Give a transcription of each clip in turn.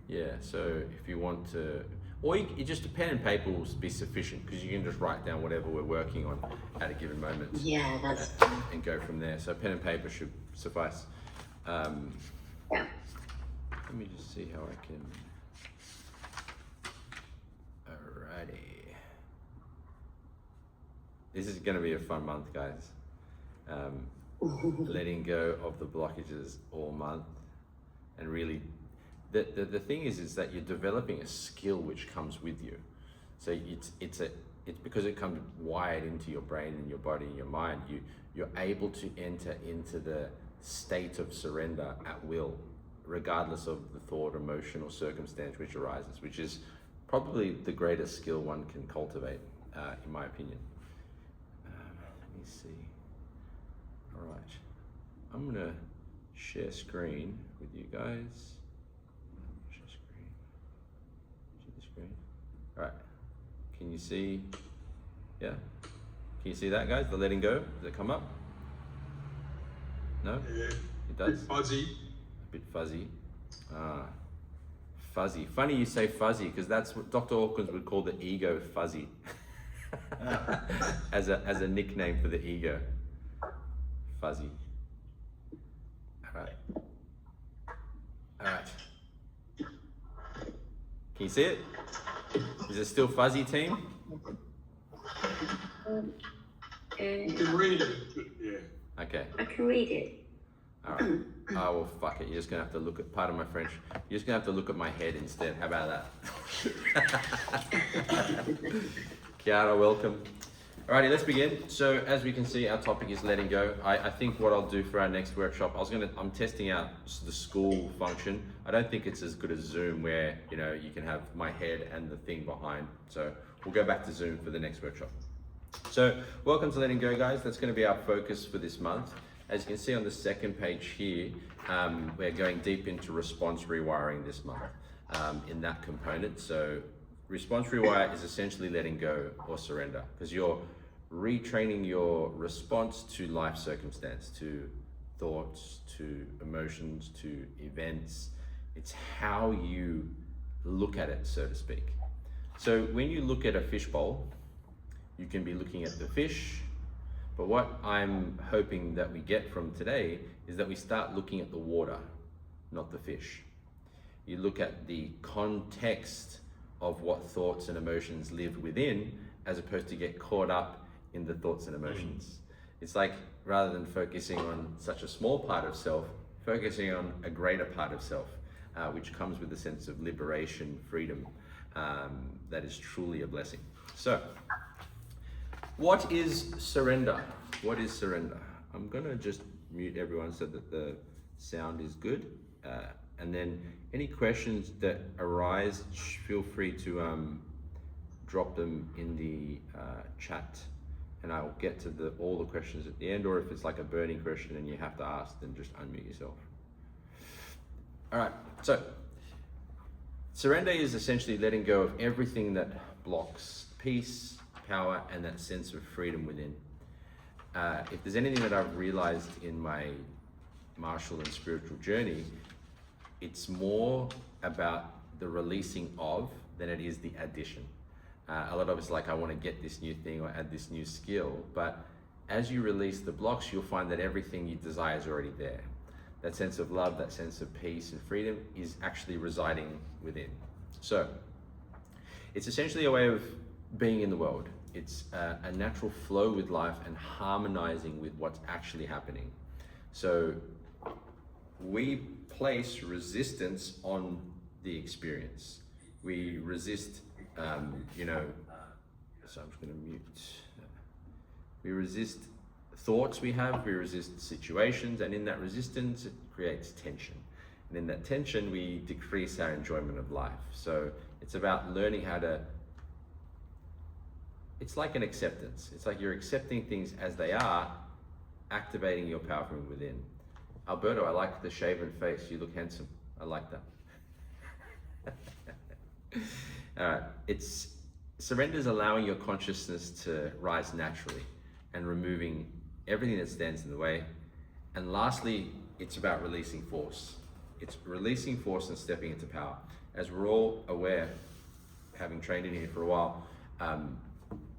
Yeah, so if you want to, or you just a pen and paper will be sufficient because you can just write down whatever we're working on at a given moment Yeah, that's and go from there. So pen and paper should suffice. yeah. Let me just see how I can. Alrighty. This is going to be a fun month, guys. Letting go of the blockages all month, and really, the thing is that you're developing a skill which comes with you. So it's because it comes wired into your brain and your body and your mind. You're able to enter into the state of surrender at will, regardless of the thought, emotion, or circumstance which arises, which is probably the greatest skill one can cultivate, in my opinion. Let me see. All right, I'm gonna share screen with you guys. Share screen. Share the screen. All right. Can you see? Yeah. Can you see that, guys? The letting go. Does it come up? No. Yeah. It does. Bit fuzzy. A bit fuzzy. Fuzzy. Funny you say fuzzy because that's what Dr. Hawkins would call the ego fuzzy, as a nickname for the ego. Fuzzy. All right. All right. Can you see it? Is it still fuzzy, team? You can read it. Yeah. Okay. I can read it. All right. Oh, well, fuck it. You're just going to have to look at, pardon my French, you're just going to have to look at my head instead. How about that? Kiara, welcome. Alrighty, let's begin. So as we can see, our topic is letting go. I think what I'll do for our next workshop, I'm testing out the school function. I don't think it's as good as Zoom where, you can have my head and the thing behind. So we'll go back to Zoom for the next workshop. So welcome to Letting Go, guys. That's going to be our focus for this month. As you can see on the second page here, we're going deep into response rewiring this month in that component. So response rewire is essentially letting go or surrender because you're retraining your response to life circumstance, to thoughts, to emotions, to events. It's how you look at it, so to speak. So when you look at a fishbowl, you can be looking at the fish, but what I'm hoping that we get from today is that we start looking at the water, not the fish. You look at the context of what thoughts and emotions live within, as opposed to get caught up in the thoughts and emotions. It's like, rather than focusing on such a small part of self, focusing on a greater part of self, which comes with a sense of liberation, freedom, that is truly a blessing. So, what is surrender? What is surrender? I'm gonna just mute everyone so that the sound is good. And then any questions that arise, feel free to drop them in the chat, and I'll get to all the questions at the end, or if it's like a burning question and you have to ask, then just unmute yourself. All right, so surrender is essentially letting go of everything that blocks peace, power, and that sense of freedom within. If there's anything that I've realized in my martial and spiritual journey, it's more about the releasing of than it is the addition. A lot of it's like, I want to get this new thing or add this new skill, but as you release the blocks, you'll find that everything you desire is already there. That sense of love, that sense of peace and freedom is actually residing within. So it's essentially a way of being in the world. It's a natural flow with life and harmonizing with what's actually happening. So we place resistance on the experience. We resist, so I'm just going to mute. We resist thoughts we have, we resist situations, and in that resistance, it creates tension. And in that tension, we decrease our enjoyment of life. So it's about learning how to, it's like an acceptance. It's like you're accepting things as they are, activating your power from within. Alberto, I like the shaven face. You look handsome. I like that. All right. Surrender is allowing your consciousness to rise naturally and removing everything that stands in the way. And lastly, it's about releasing force. It's releasing force and stepping into power. As we're all aware, having trained in here for a while,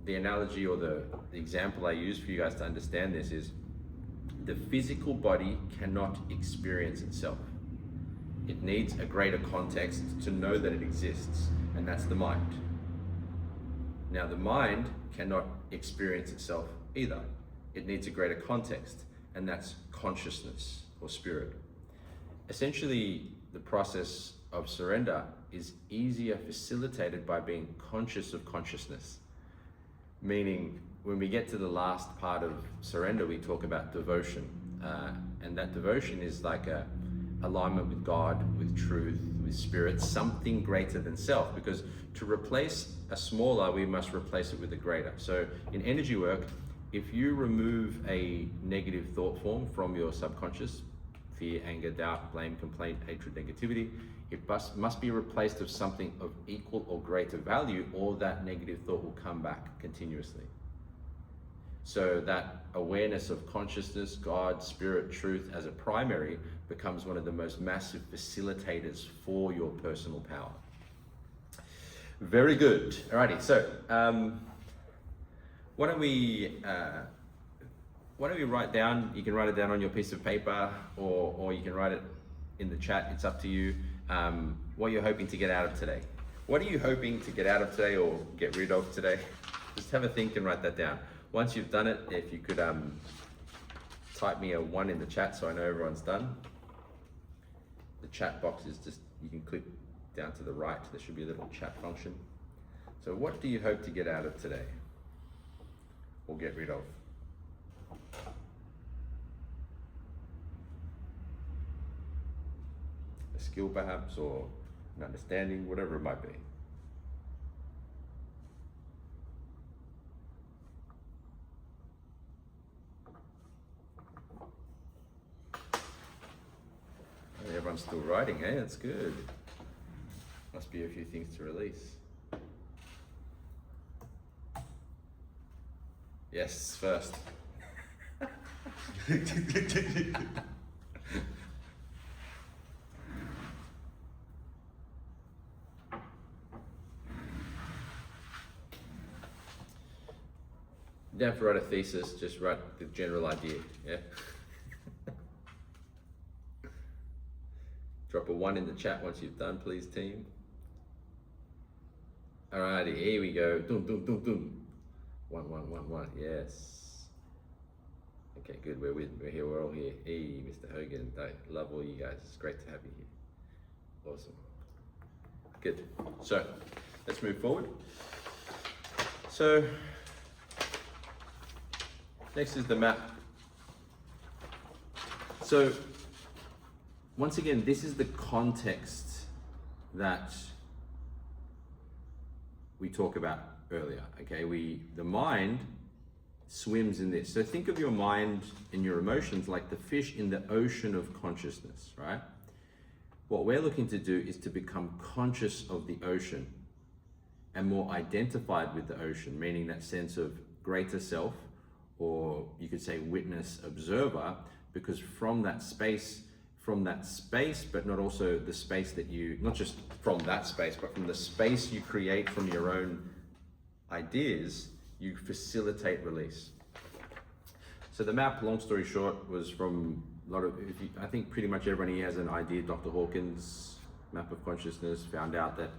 the analogy or the example I use for you guys to understand this is the physical body cannot experience itself. It needs a greater context to know that it exists, and that's the mind. Now, the mind cannot experience itself either. It needs a greater context, and that's consciousness or spirit. Essentially, the process of surrender is easier facilitated by being conscious of consciousness. Meaning, when we get to the last part of surrender, we talk about devotion. And that devotion is like a alignment with God, with truth, with spirit, something greater than self. Because to replace a smaller, we must replace it with a greater. So in energy work, if you remove a negative thought form from your subconscious, fear, anger, doubt, blame, complaint, hatred, negativity, it must be replaced with something of equal or greater value, or that negative thought will come back continuously. So that awareness of consciousness, God, spirit, truth as a primary becomes one of the most massive facilitators for your personal power. Very good. Alrighty, so why don't we write down, you can write it down on your piece of paper, or you can write it in the chat, it's up to you, what you're hoping to get out of today. What are you hoping to get out of today or get rid of today? Just have a think and write that down. Once you've done it, if you could type me a 1 in the chat so I know everyone's done. The chat box is just, you can click down to the right, there should be a little chat function. So what do you hope to get out of today or get rid of? A skill perhaps, or an understanding, whatever it might be. Everyone's still writing, eh? That's good. Must be a few things to release. Yes, first. You don't have to write a thesis, just write the general idea, yeah? Drop a 1 in the chat once you've done, please, team. Alrighty, here we go. Doom, doom, doom, doom. 1, 1, 1, 1. Yes. Okay, good. We're here. We're all here. Hey, Mr. Hogan. I love all you guys. It's great to have you here. Awesome. Good. So, let's move forward. So, next is the map. So, once again, this is the context that we talked about earlier, okay? The mind swims in this. So think of your mind and your emotions like the fish in the ocean of consciousness, right? What we're looking to do is to become conscious of the ocean and more identified with the ocean, meaning that sense of greater self, or you could say witness, observer, because from that space, but not also the space that you, not just from that space, but from the space you create from your own ideas, you facilitate release. So the map, long story short, was from a lot of, I think pretty much everyone here has an idea. Dr. Hawkins' map of consciousness found out that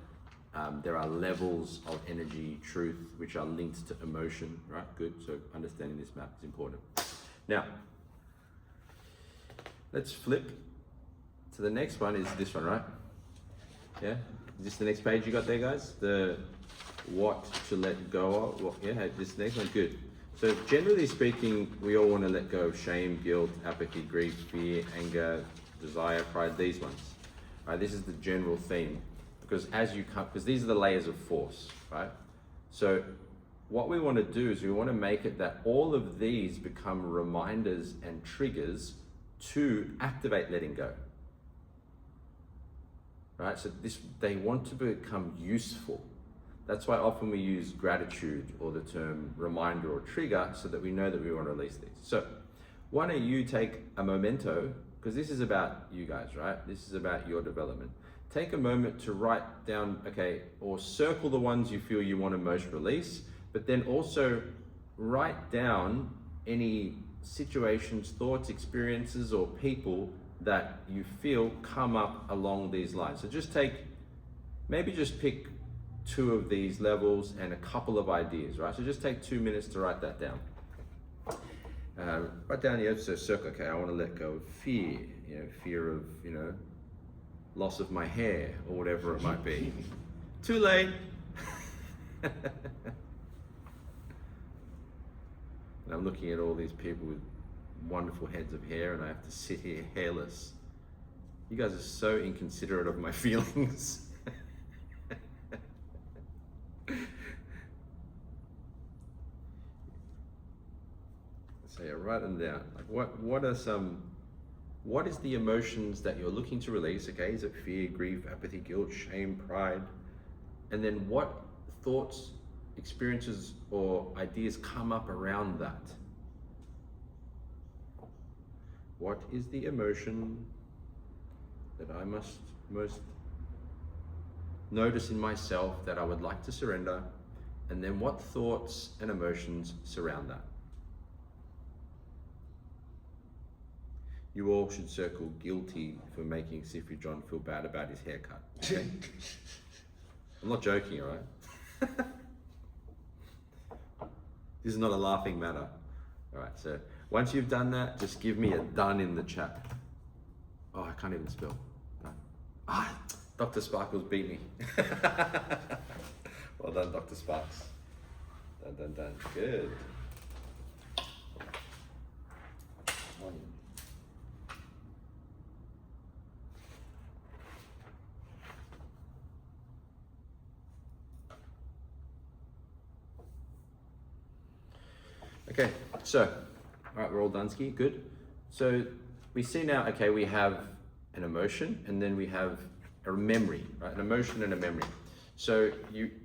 there are levels of energy, truth, which are linked to emotion, right? Good, so understanding this map is important. Now, let's flip. So the next one is this one, right? Yeah, is this the next page you got there, guys? The what to let go of, yeah, this next one, good. So generally speaking, we all want to let go of shame, guilt, apathy, grief, fear, anger, desire, pride, these ones. Right, this is the general theme, because as you come, because these are the layers of force, right? So what we want to do is we want to make it that all of these become reminders and triggers to activate letting go. Right, so they want to become useful. That's why often we use gratitude or the term reminder or trigger, so that we know that we want to release these. So why don't you take a memento because this is about you guys, right? This is about your development. Take a moment to write down, okay, or circle the ones you feel you want to most release, but then also write down any situations, thoughts, experiences, or people that you feel come up along these lines. So just maybe just pick 2 of these levels and a couple of ideas, right? So just take 2 minutes to write that down. Write down here, so circle, okay, I want to let go of fear, fear of, loss of my hair or whatever it might be. Too late. And I'm looking at all these people with wonderful heads of hair and I have to sit here hairless. You guys are so inconsiderate of my feelings. So yeah, write them down. Like what is the emotions that you're looking to release? Okay, is it fear, grief, apathy, guilt, shame, pride? And then what thoughts, experiences, or ideas come up around that? What is the emotion that I must most notice in myself that I would like to surrender? And then what thoughts and emotions surround that? You all should circle guilty for making Sifri John feel bad about his haircut. Okay? I'm not joking, all right? This is not a laughing matter. All right, so once you've done that, just give me a done in the chat. Oh, I can't even spell. No. Dr. Sparkles beat me. Well done, Dr. Sparks. Done. Good. Okay, so, all right, we're all done, Ski, good. So we see now, okay, we have an emotion and then we have a memory, right? An emotion and a memory. So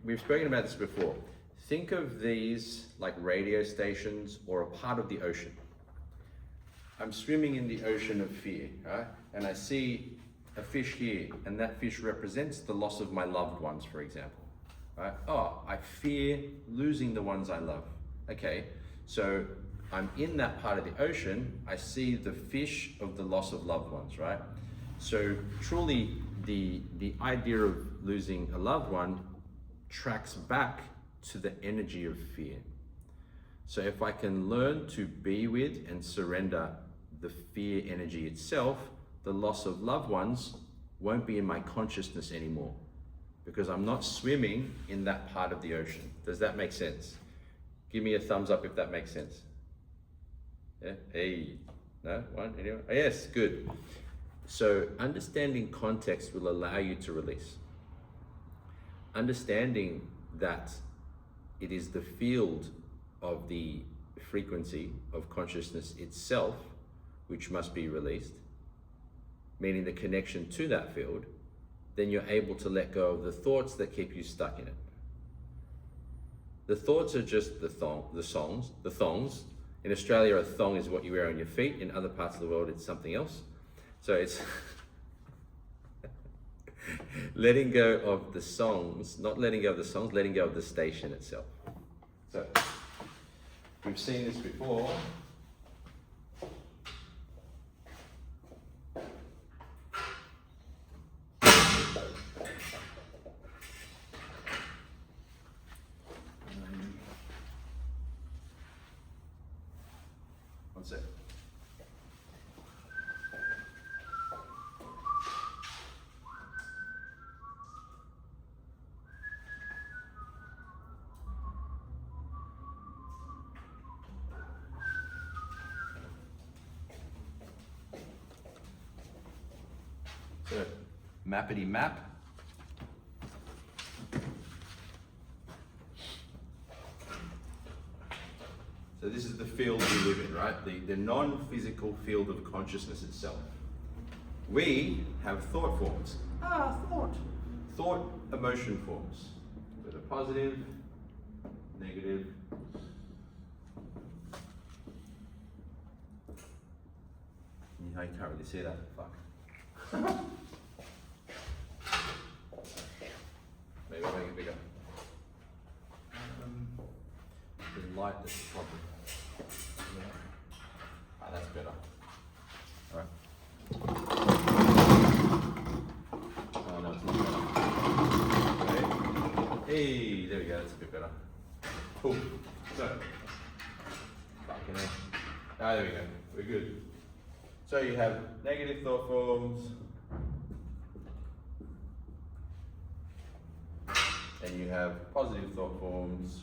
we've spoken about this before. Think of these like radio stations or a part of the ocean. I'm swimming in the ocean of fear, right? And I see a fish here and that fish represents the loss of my loved ones, for example, right? Oh, I fear losing the ones I love. Okay. So I'm in that part of the ocean, I see the fish of the loss of loved ones, right? So truly the idea of losing a loved one tracks back to the energy of fear. So if I can learn to be with and surrender the fear energy itself, the loss of loved ones won't be in my consciousness anymore because I'm not swimming in that part of the ocean. Does that make sense? Give me a thumbs up if that makes sense. Yeah, hey, no, one, anyone? Oh, yes, good. So understanding context will allow you to release. Understanding that it is the field of the frequency of consciousness itself which must be released, meaning the connection to that field, then you're able to let go of the thoughts that keep you stuck in it. The thoughts are just the thongs. In Australia, a thong is what you wear on your feet. In other parts of the world, it's something else. So it's letting go of the songs, not letting go of the songs, letting go of the station itself. So we've seen this before. One sec. So, mappity map. So this is the field we live in, right? The non-physical field of consciousness itself. We have thought forms. Thought. Thought emotion forms. So the positive, negative, you can't really see that. Fuck. Maybe I'll make it bigger. The light is the problem. Ah, that's better. Alright. Oh no, it's not better. Okay. Hey, there we go, that's a bit better. Cool. So, fucking hell. Ah, there we go. We're good. So you have negative thought forms, and you have positive thought forms,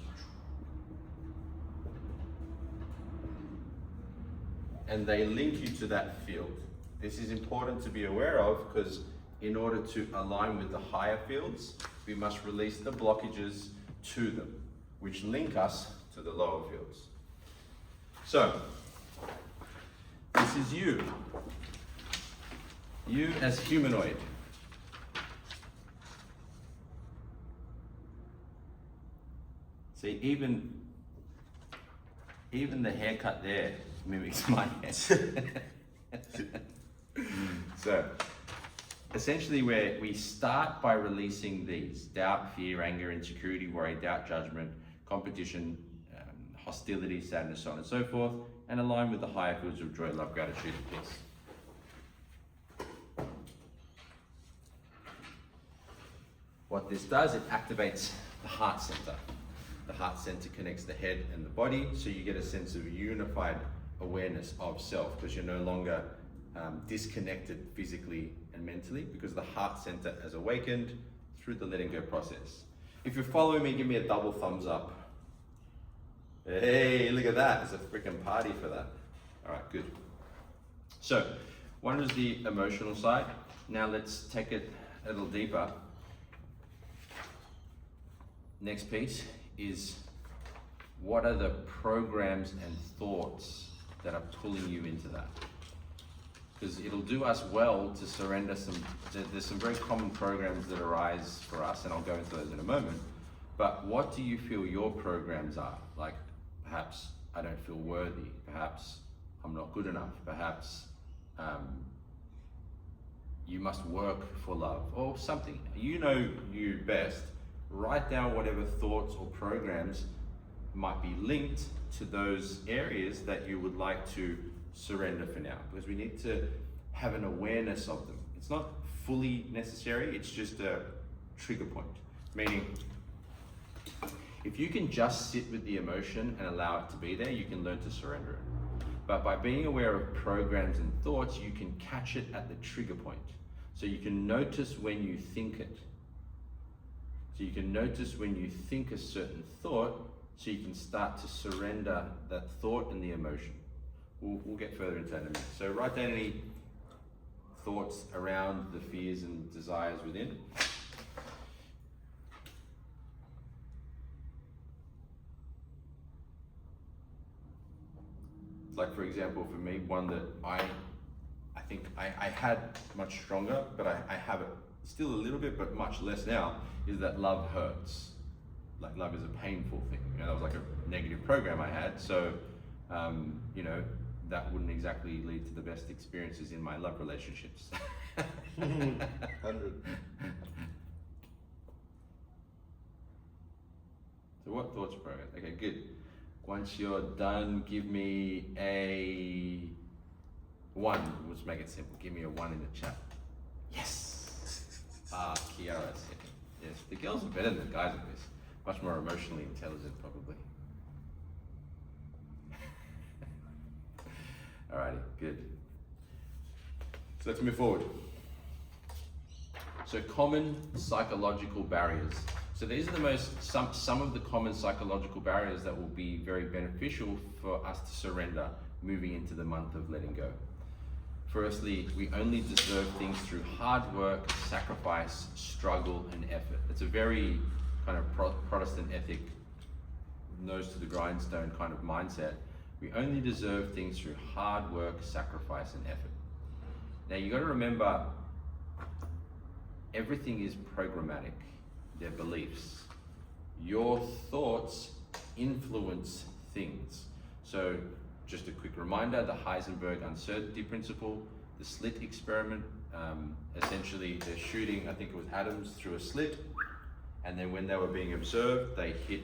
and they link you to that field. This is important to be aware of because in order to align with the higher fields, we must release the blockages to them, which link us to the lower fields. So, this is you. You as humanoid. See, even the haircut there mimics my head. So, essentially we start by releasing these: doubt, fear, anger, insecurity, worry, doubt, judgment, competition, hostility, sadness, so on and so forth, and align with the higher fields of joy, love, gratitude, and peace. What this does, it activates the heart center. The heart center connects the head and the body, so you get a sense of unified awareness of self, because you're no longer disconnected physically and mentally, because the heart center has awakened through the letting go process. If you're following me, give me a double thumbs up. Hey, look at that. It's a freaking party for that. All right, good. So, one is the emotional side. Now let's take it a little deeper. Next piece is, what are the programs and thoughts that are pulling you into that? Because it'll do us well to surrender there's some very common programs that arise for us, and I'll go into those in a moment. But what do you feel your programs are? Like, perhaps I don't feel worthy, perhaps I'm not good enough, perhaps you must work for love, or something. You know you best. Write down whatever thoughts or programs might be linked to those areas that you would like to surrender for now, because we need to have an awareness of them. It's not fully necessary, it's just a trigger point. Meaning, if you can just sit with the emotion and allow it to be there, you can learn to surrender it. But by being aware of programs and thoughts, you can catch it at the trigger point. So you can notice when you think it. So you can notice when you think a certain thought, so you can start to surrender that thought and the emotion. We'll get further into that in a minute. So write down any thoughts around the fears and desires within. Like, for example, for me, one that I think I had much stronger, but I have it still a little bit, but much less now, is that love hurts. Like, love is a painful thing. You know, that was like a negative program I had. So, you know, that wouldn't exactly lead to the best experiences in my love relationships. 100. So what thoughts, progress? Okay, good. Once you're done, give me a 1. Let's make it simple. Give me a 1 in the chat. Yes. Kiara said it. Yes, the girls are better than the guys at this. Much more emotionally intelligent, probably. Alrighty, good. So let's move forward. So common psychological barriers. So these are some of the common psychological barriers that will be very beneficial for us to surrender moving into the month of letting go. Firstly, we only deserve things through hard work, sacrifice, struggle, and effort. It's a very kind of Protestant ethic, nose to the grindstone kind of mindset. We only deserve things through hard work, sacrifice, and effort. Now you got to remember, everything is programmatic. They're beliefs. Your thoughts influence things. So just a quick reminder, the Heisenberg uncertainty principle, the slit experiment. Essentially, they're shooting, I think it was atoms through a slit, and then when they were being observed, they hit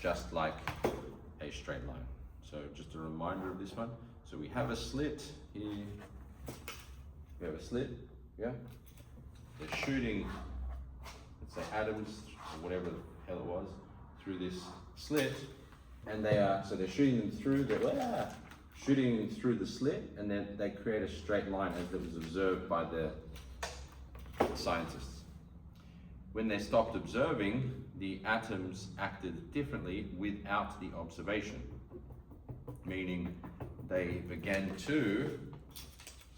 just like a straight line. So just a reminder of this one. So we have a slit here. We have a slit, yeah? They're shooting, let's say atoms, or whatever the hell it was, through this slit, and they're shooting them through the slit, and then they create a straight line as it was observed by the scientists. When they stopped observing, the atoms acted differently without the observation, meaning they began to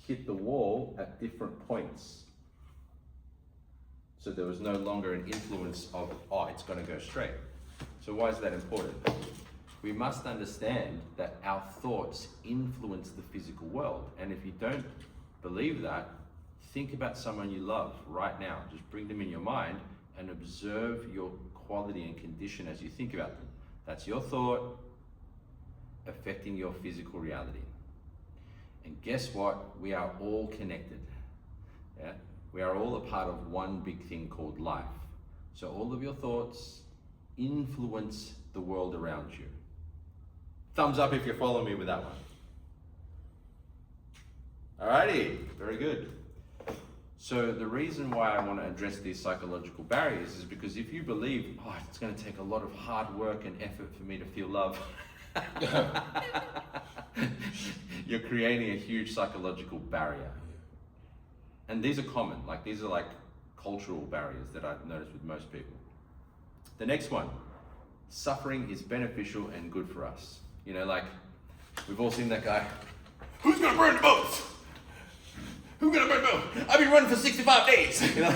hit the wall at different points. So there was no longer an influence of, oh, it's going to go straight. So why is that important? We must understand that our thoughts influence the physical world. And if you don't believe that, think about someone you love right now. Just bring them in your mind and observe your quality and condition as you think about them. That's your thought affecting your physical reality. And guess what? We are all connected. Yeah? We are all a part of one big thing called life. So all of your thoughts influence the world around you. Thumbs up if you follow me with that one. Alrighty, very good. So the reason why I want to address these psychological barriers is because if you believe, oh, it's going to take a lot of hard work and effort for me to feel love, you're creating a huge psychological barrier. And these are common, like these are like cultural barriers that I've noticed with most people. The next one, suffering is beneficial and good for us. You know, like we've all seen that guy, who's gonna burn the boats? Who's gonna burn the boat? I've been running for 65 days. You know?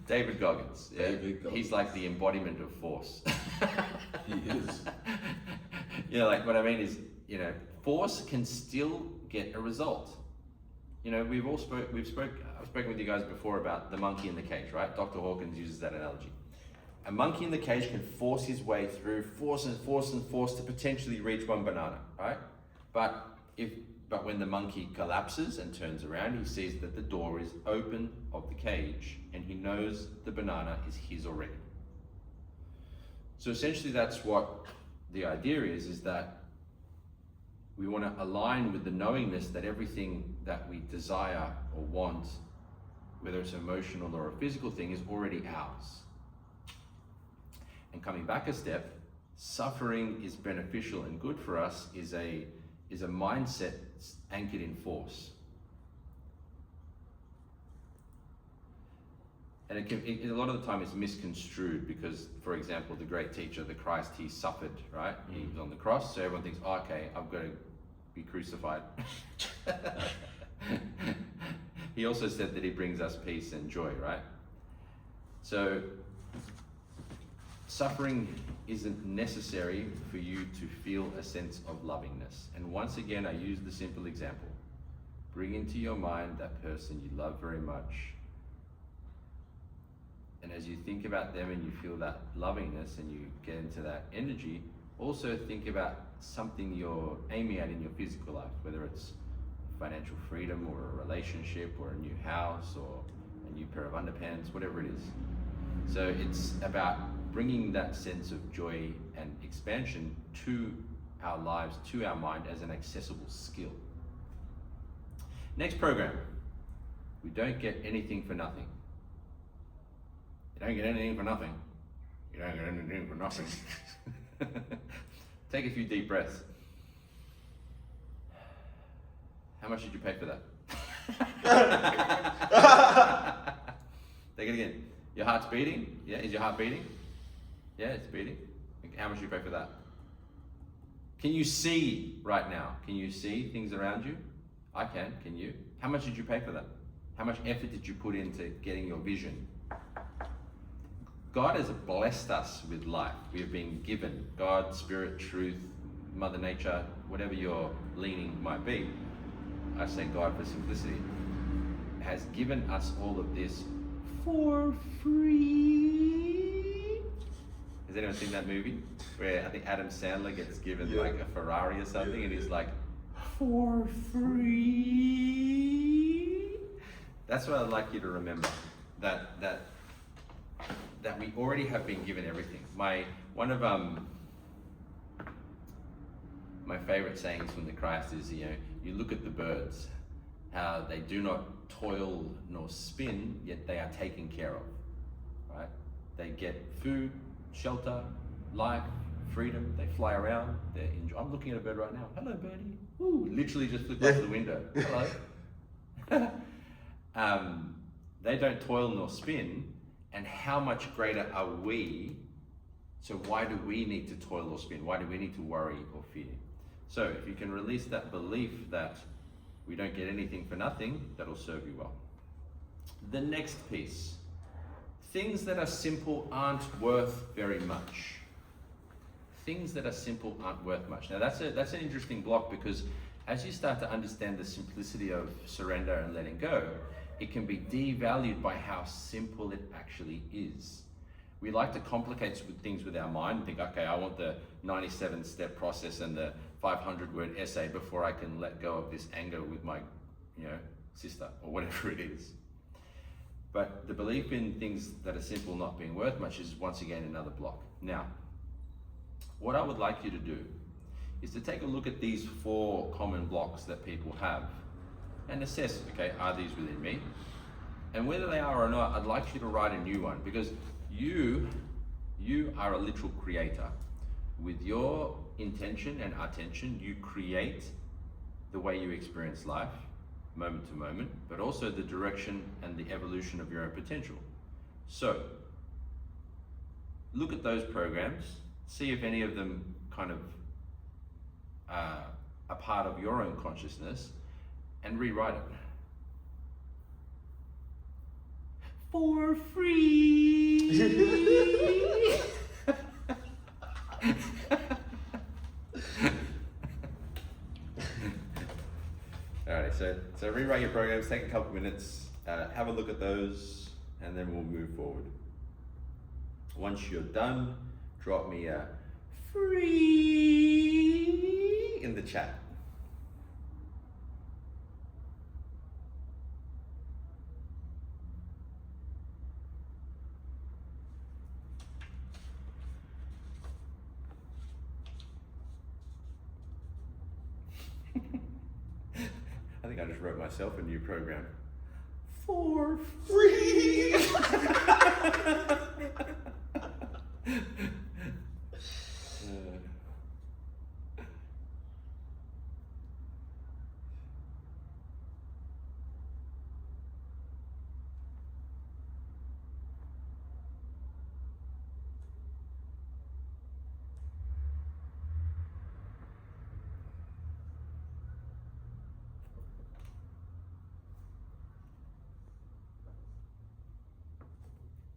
David Goggins. Yeah? David Goggins. He's like the embodiment of force. He is. You know, like what I mean is, you know, force can still get a result. You know, I've spoken with you guys before about the monkey in the cage, right? Dr. Hawkins uses that analogy. A monkey in the cage can force his way through, force to potentially reach one banana, right? But when the monkey collapses and turns around, he sees that the door is open of the cage and he knows the banana is his already. So essentially that's what the idea is that we want to align with the knowingness that everything that we desire or want, whether it's emotional or a physical thing, is already ours. And coming back a step, suffering is beneficial and good for us is a mindset anchored in force. And a lot of the time it's misconstrued because, for example, the great teacher, the Christ, he suffered, right? He was on the cross, so everyone thinks, oh, okay, I've got to be crucified. He also said that he brings us peace and joy, right? So suffering isn't necessary for you to feel a sense of lovingness. And once again, I use the simple example. Bring into your mind that person you love very much. And as you think about them and you feel that lovingness and you get into that energy, also think about something you're aiming at in your physical life, whether it's financial freedom or a relationship or a new house or a new pair of underpants, whatever it is. So it's about bringing that sense of joy and expansion to our lives, to our mind as an accessible skill. Next program, we don't get anything for nothing. You don't get anything for nothing. You don't get anything for nothing. Take a few deep breaths. How much did you pay for that? Take it again. Your heart's beating? Yeah, is your heart beating? Yeah, it's beating. How much did you pay for that? Can you see right now? Can you see things around you? I can you? How much did you pay for that? How much effort did you put into getting your vision? God has blessed us with life. We have been given God, Spirit, Truth, Mother Nature, whatever your leaning might be. I say God for simplicity. Has given us all of this for free. Has anyone seen that movie? Where I think Adam Sandler gets given like a Ferrari or something and he's like, for free. That's what I'd like you to remember. That we already have been given everything. One of my favorite sayings from the Christ is, you look at the birds, how they do not toil nor spin, yet they are taken care of. Right? They get food, shelter, life, freedom. They fly around. They enjoy. I'm looking at a bird right now. Hello, birdie. Ooh, literally just looked out the window. Hello. They don't toil nor spin, and how much greater are we? So why do we need to toil or spin? Why do we need to worry or fear? So if you can release that belief that we don't get anything for nothing, that'll serve you well. The next piece, things that are simple aren't worth very much. Things that are simple aren't worth much. Now that's an interesting block, because as you start to understand the simplicity of surrender and letting go, it can be devalued by how simple it actually is. We like to complicate things with our mind and think, okay, I want the 97-step process and the 500-word essay before I can let go of this anger with my, sister or whatever it is. But the belief in things that are simple not being worth much is once again another block. Now, what I would like you to do is to take a look at these 4 common blocks that people have and assess, okay, are these within me? And whether they are or not, I'd like you to write a new one, because you are a literal creator. With your intention and attention, you create the way you experience life, moment to moment, but also the direction and the evolution of your own potential. So, look at those programs, see if any of them kind of are part of your own consciousness, and rewrite it. For free! Alright, so rewrite your programs, take a couple minutes, have a look at those, and then we'll move forward. Once you're done, drop me a free in the chat. I think I just wrote myself a new program. For free!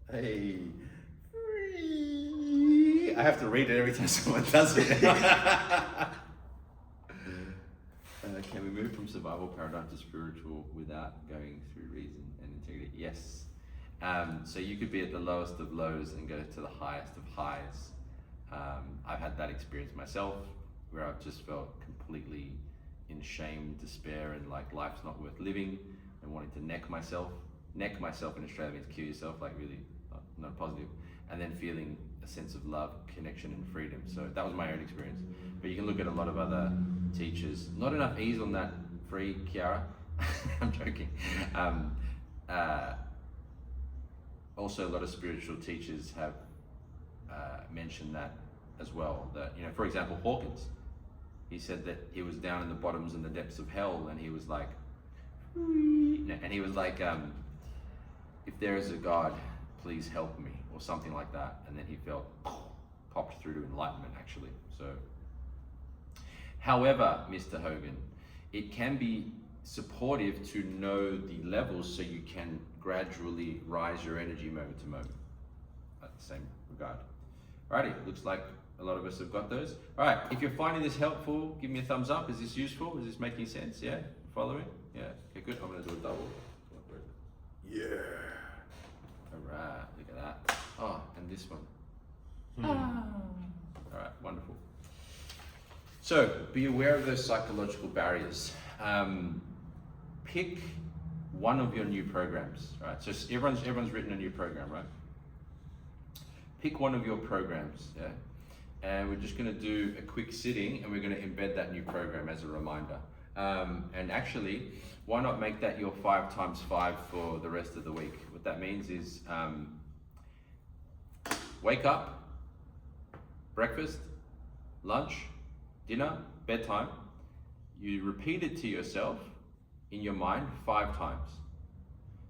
Hey, free. I have to read it every time someone does it. Can we move from survival paradigm to spiritual without going through reason and integrity? Yes. So you could be at the lowest of lows and go to the highest of highs. I've had that experience myself, where I've just felt completely in shame, despair, and like life's not worth living, and wanting to neck myself in Australia means kill yourself, like really not positive, and then feeling a sense of love, connection, and freedom. So that was my own experience. But you can look at a lot of other teachers. Not enough ease on that free, Kiara. I'm joking. Also, a lot of spiritual teachers have mentioned that as well. That, for example, Hawkins, he said that he was down in the bottoms and the depths of hell, and he was like, if there is a God, please help me, or something like that. And then he felt popped through to enlightenment, actually. So, however, Mr. Hogan, it can be supportive to know the levels so you can gradually rise your energy moment to moment at the same regard. Alrighty, looks like a lot of us have got those. Alright, if you're finding this helpful, give me a thumbs up. Is this useful? Is this making sense? Yeah? Following? Yeah. Okay, good. I'm going to do a double. Yeah. Alright, look at that. Oh, and this one. Alright, wonderful. So be aware of those psychological barriers. Pick one of your new programs, right? So everyone's written a new program, right? Pick one of your programs, yeah? And we're just gonna do a quick sitting and we're gonna embed that new program as a reminder. And actually, why not make that your 5 times 5 for the rest of the week? What that means is wake up, breakfast, lunch, dinner, bedtime. You repeat it to yourself in your mind 5 times.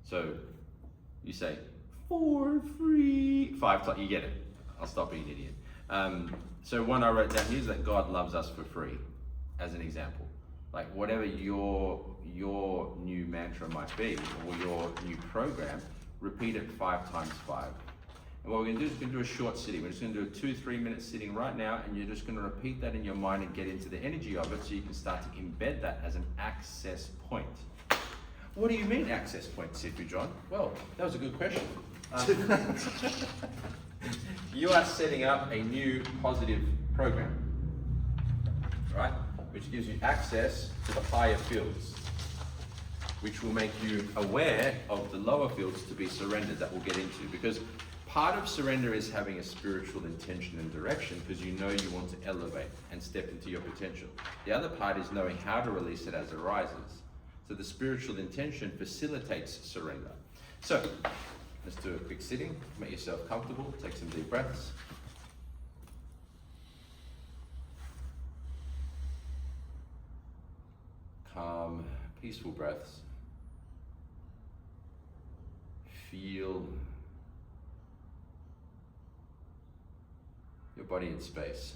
So you say, for free, 5 times, you get it. I'll stop being an idiot. So one I wrote down here is that God loves us for free, as an example. Like whatever your new mantra might be, or your new program, repeat it 5 times 5. And what we're gonna do is we're gonna do a short sitting. We're just gonna do a 2-3 minute sitting right now, and you're just gonna repeat that in your mind and get into the energy of it so you can start to embed that as an access point. What do you mean access point, Sifu John? Well, that was a good question. You are setting up a new positive program, right? Which gives you access to the higher fields, which will make you aware of the lower fields to be surrendered that we'll get into. Because part of surrender is having a spiritual intention and direction because you know you want to elevate and step into your potential. The other part is knowing how to release it as it arises. So the spiritual intention facilitates surrender. So let's do a quick sitting. Make yourself comfortable. Take some deep breaths. Calm, peaceful breaths. Feel your body in space.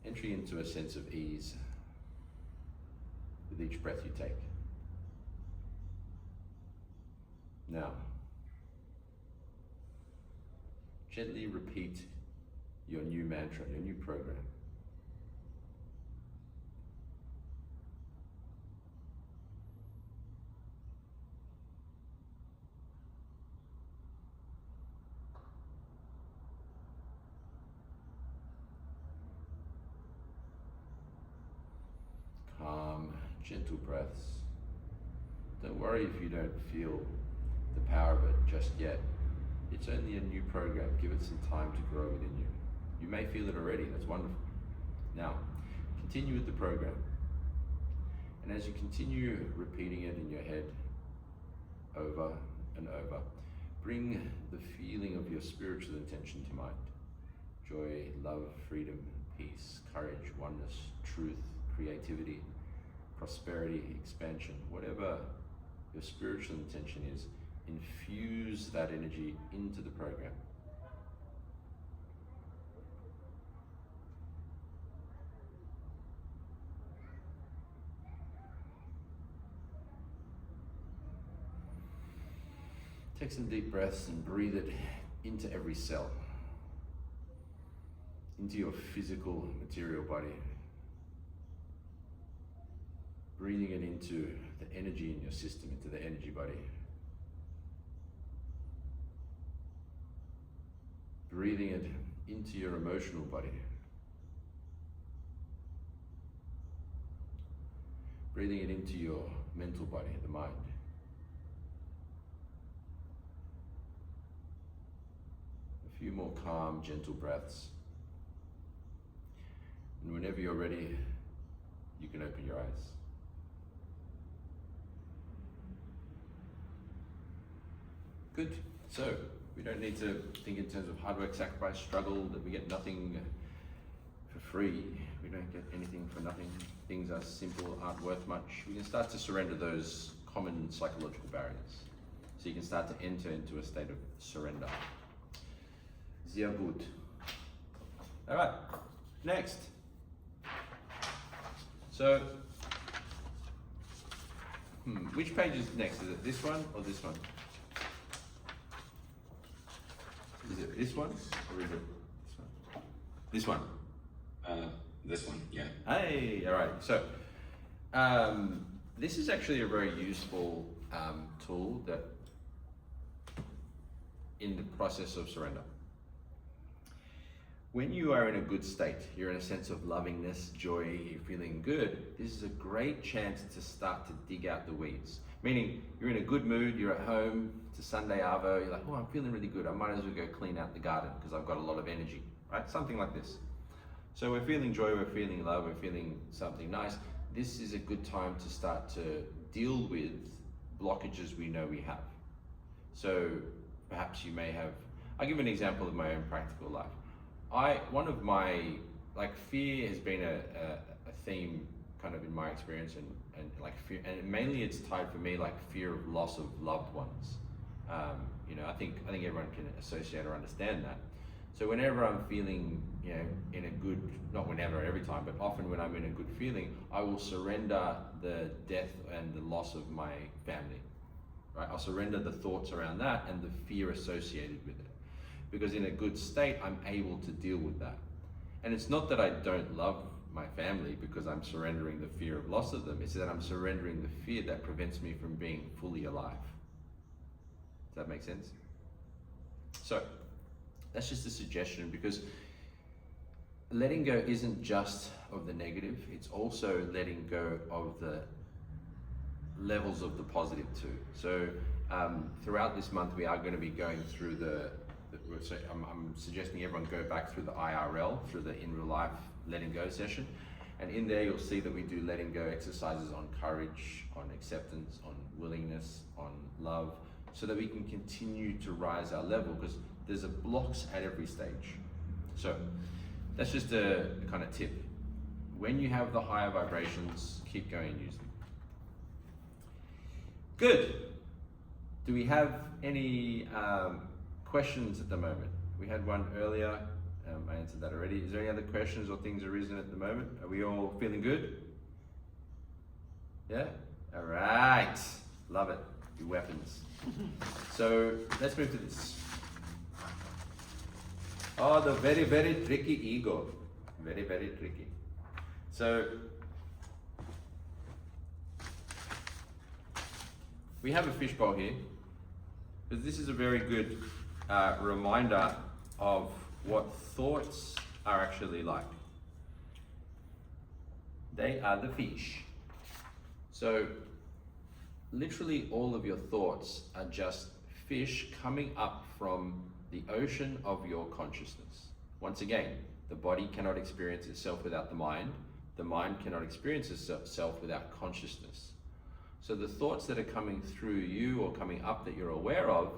Entry into a sense of ease with each breath you take. Now, gently repeat your new mantra, your new program. Calm, gentle breaths. Don't worry if you don't feel the power of it just yet. It's only a new program. Give it some time to grow within you. You may feel it already. That's wonderful. Now, continue with the program. And as you continue repeating it in your head over and over, bring the feeling of your spiritual intention to mind. Joy, love, freedom, peace, courage, oneness, truth, creativity, prosperity, expansion, whatever your spiritual intention is, infuse that energy into the program. Take some deep breaths and breathe it into every cell, into your physical material body. Breathing it into the energy in your system, into the energy body. Breathing it into your emotional body. Breathing it into your mental body, the mind. A few more calm, gentle breaths. And whenever you're ready, you can open your eyes. Good. So we don't need to think in terms of hard work, sacrifice, struggle, that we get nothing for free. We don't get anything for nothing. Things are simple, aren't worth much. We can start to surrender those common psychological barriers. So you can start to enter into a state of surrender. Sehr gut. All right, next. So, which page is next? Is it this one or this one? Is it this one or is it this one? This one, yeah. Hey, all right. So, this is actually a very useful tool that in the process of surrender. when you are in a good state, you're in a sense of lovingness, joy, you're feeling good, this is a great chance to start to dig out the weeds. Meaning, you're in a good mood, you're at home, it's a Sunday arvo, you're like, oh, I'm feeling really good, I might as well go clean out the garden because I've got a lot of energy, right? Something like this. So we're feeling joy, we're feeling love, we're feeling something nice. This is a good time to start to deal with blockages we know we have. So perhaps you may have, I'll give an example of my own practical life. One of my, fear has been a theme kind of in my experience, and like fear, and mainly it's tied for me like fear of loss of loved ones. I think everyone can associate or understand that. So whenever I'm feeling, in a good, not whenever, every time, but often when I'm in a good feeling, I will surrender the death and the loss of my family, right? I'll surrender the thoughts around that and the fear associated with it. Because in a good state, I'm able to deal with that. And it's not that I don't love my family because I'm surrendering the fear of loss of them, it's that I'm surrendering the fear that prevents me from being fully alive. Does that make sense? So, that's just a suggestion, because letting go isn't just of the negative, it's also letting go of the levels of the positive too. So throughout this month we are going to be going through I'm suggesting everyone go back through the IRL, through the in real life letting go session, and in there you'll see that we do letting go exercises on courage, on acceptance, on willingness, on love, so that we can continue to rise our level, because there's blocks at every stage. So that's just a kind of tip. When you have the higher vibrations, keep going and use them. Good. Do we have any questions at the moment? We had one earlier. I answered that already. Is there any other questions or things arisen at the moment? Are we all feeling good? Yeah? All right. Love it. Your weapons. So let's move to this. Oh, the very, very tricky ego. Very, very tricky. So we have a fishbowl here, because this is a very good reminder of what thoughts are actually like. They are the fish. So literally all of your thoughts are just fish coming up from the ocean of your consciousness. Once again, the body cannot experience itself without the mind cannot experience itself without consciousness. So the thoughts that are coming through you or coming up that you're aware of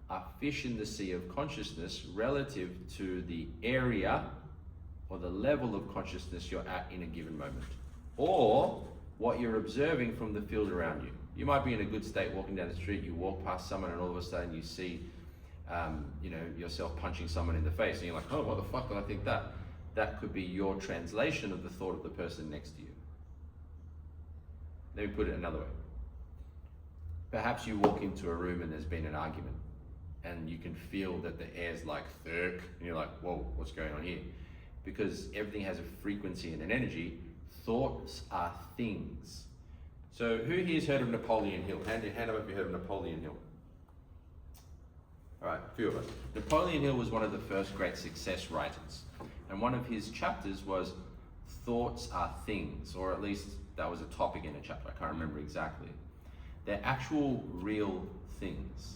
are fish in the sea of consciousness relative to the area or the level of consciousness you're at in a given moment, or what you're observing from the field around you. You might be in a good state walking down the street, you walk past someone and all of a sudden you see yourself punching someone in the face and you're like, oh, what the fuck did I think that? That could be your translation of the thought of the person next to you. Let me put it another way. Perhaps you walk into a room and there's been an argument and you can feel that the air's like thick and you're like, whoa, what's going on here? Because everything has a frequency and an energy. Thoughts are things. So who here's heard of Napoleon Hill? Hand up if you heard of Napoleon Hill. All right, a few of us. Napoleon Hill was one of the first great success writers. And one of his chapters was thoughts are things, or at least that was a topic in a chapter, I can't remember exactly. They're actual real things.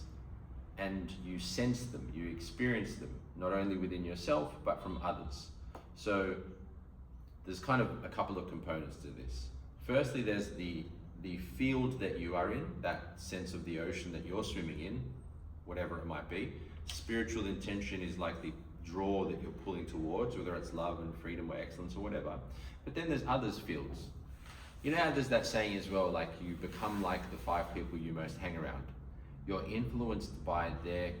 And you sense them, you experience them, not only within yourself, but from others. So there's kind of a couple of components to this. Firstly, there's the field that you are in, that sense of the ocean that you're swimming in, whatever it might be. Spiritual intention is like the draw that you're pulling towards, whether it's love and freedom or excellence or whatever. But then there's others' fields. You know how there's that saying as well, like you become like the 5 people you most hang around. You're influenced by their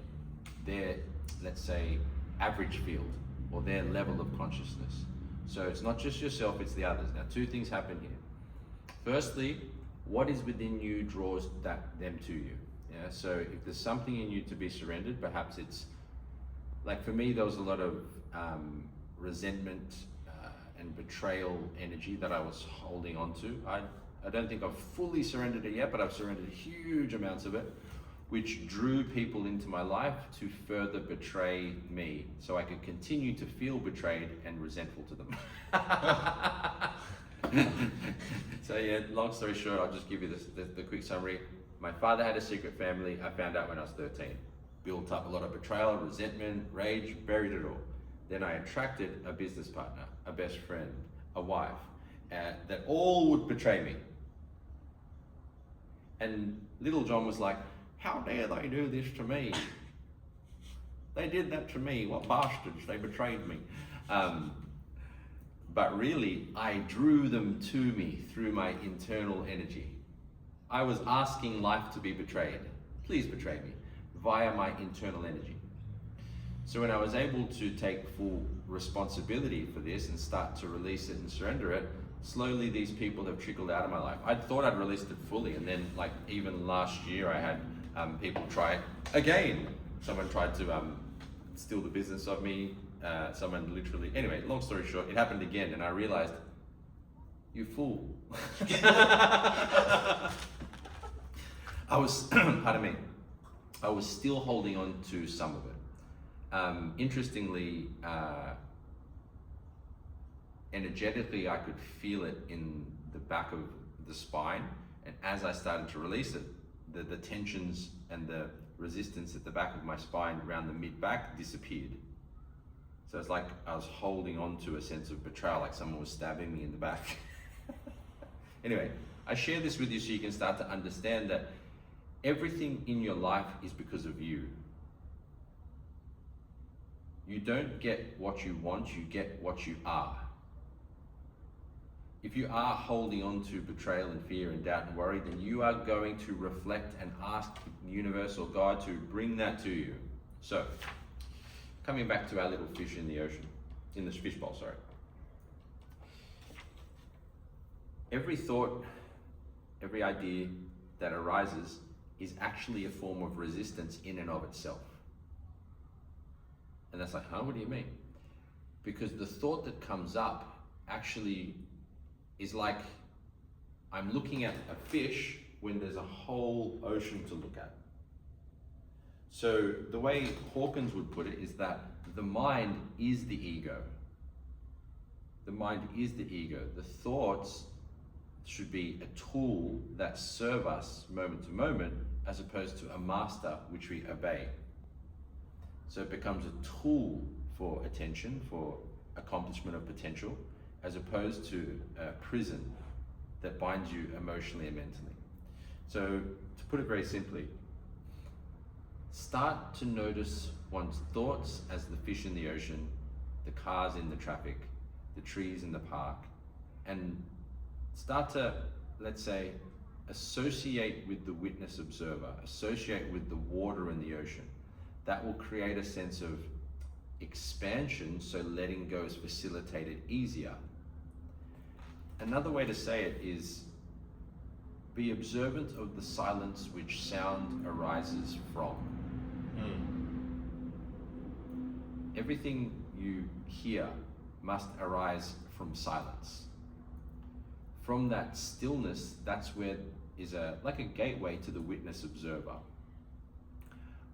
let's say, average field or their level of consciousness. So it's not just yourself, it's the others. Now, 2 things happen here. Firstly, what is within you draws them to you. Yeah. So if there's something in you to be surrendered, perhaps it's like for me, there was a lot of resentment and betrayal energy that I was holding on to. I don't think I've fully surrendered it yet, but I've surrendered huge amounts of it. which drew people into my life to further betray me, so I could continue to feel betrayed and resentful to them. So yeah, long story short, I'll just give you the quick summary. My father had a secret family. I found out when I was 13. Built up a lot of betrayal, resentment, rage, buried it all. Then I attracted a business partner, a best friend, a wife, that all would betray me. And little John was like, how dare they do this to me? They did that to me, what bastards, they betrayed me. But really, I drew them to me through my internal energy. I was asking life to be betrayed. Please betray me, via my internal energy. So when I was able to take full responsibility for this and start to release it and surrender it, slowly these people have trickled out of my life. I thought I'd released it fully, and then like even last year I had people try it again. Someone tried to steal the business of me. Someone literally, anyway, long story short, it happened again, and I realized, you fool. I was, pardon me, I was still holding on to some of it. Interestingly, energetically, I could feel it in the back of the spine, and as I started to release it, the tensions and the resistance at the back of my spine around the mid-back disappeared. So it's like I was holding on to a sense of betrayal, like someone was stabbing me in the back. Anyway, I share this with you so you can start to understand that everything in your life is because of you. You don't get what you want, you get what you are. If you are holding on to betrayal and fear and doubt and worry, then you are going to reflect and ask the universe or God to bring that to you. So, coming back to our little fish in the ocean, in this fishbowl, sorry. Every thought, every idea that arises is actually a form of resistance in and of itself. And that's like, huh, what do you mean? Because the thought that comes up actually is like, I'm looking at a fish when there's a whole ocean to look at. So the way Hawkins would put it is that the mind is the ego. The mind is the ego. The thoughts should be a tool that serve us moment to moment, as opposed to a master which we obey. So it becomes a tool for attention, for accomplishment of potential, as opposed to a prison that binds you emotionally and mentally. So to put it very simply, start to notice one's thoughts as the fish in the ocean, the cars in the traffic, the trees in the park, and start to, let's say, associate with the witness observer, associate with the water in the ocean. That will create a sense of expansion, so letting go is facilitated easier. Another way to say it is, be observant of the silence which sound arises from. Everything you hear must arise from silence. From that stillness, that's where is like a gateway to the witness observer.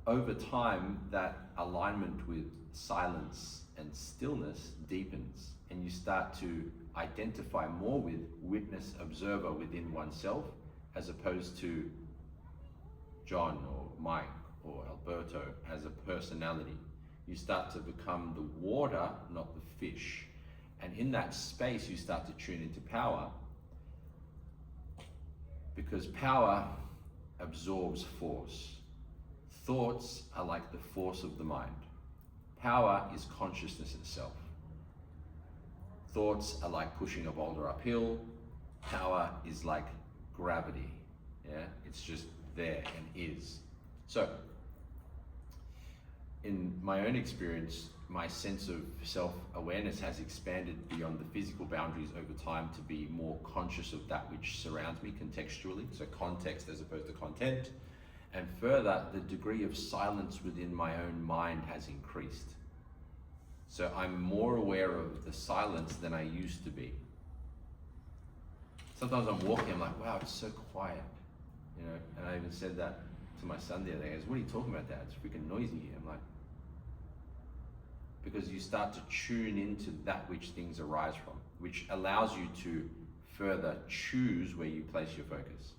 Over time, that alignment with silence and stillness deepens, and you start to identify more with witness observer within oneself, as opposed to John or Mike or Alberto as a personality. You start to become the water, not the fish. And in that space, you start to tune into power, because power absorbs force. Thoughts are like the force of the mind. Power is consciousness itself. Thoughts are like pushing a boulder uphill. Power is like gravity. Yeah, it's just there and is. So, in my own experience, my sense of self-awareness has expanded beyond the physical boundaries over time to be more conscious of that which surrounds me contextually, so context as opposed to content. And further, the degree of silence within my own mind has increased. So I'm more aware of the silence than I used to be. Sometimes I'm walking, I'm like, wow, it's so quiet, you know. And I even said that to my son the other day. He goes, "What are you talking about, Dad? It's freaking noisy here." I'm like, because you start to tune into that which things arise from, which allows you to further choose where you place your focus.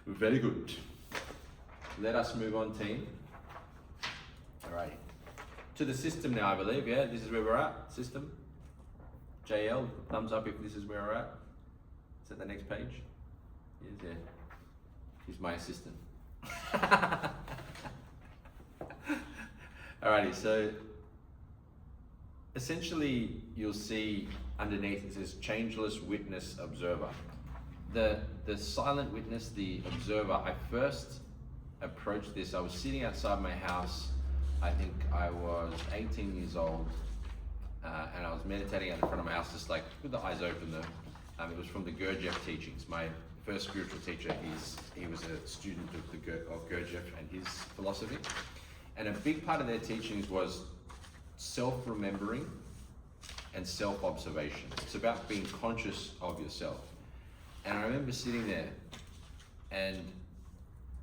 Very good. Let us move on, team. Alrighty. To the system now, I believe. Yeah, this is where we're at. System. JL, thumbs up if this is where we're at. Is that the next page? Yes, yeah. He's my assistant. Alrighty, so essentially you'll see underneath it says changeless witness observer. The silent witness, the observer, I first approached this, I was sitting outside my house, I think I was 18 years old, and I was meditating out in front of my house, just like with the eyes open. It was from the Gurdjieff teachings. My first spiritual teacher, he was a student of Gurdjieff and his philosophy. And a big part of their teachings was self-remembering and self-observation. It's about being conscious of yourself. And I remember sitting there, and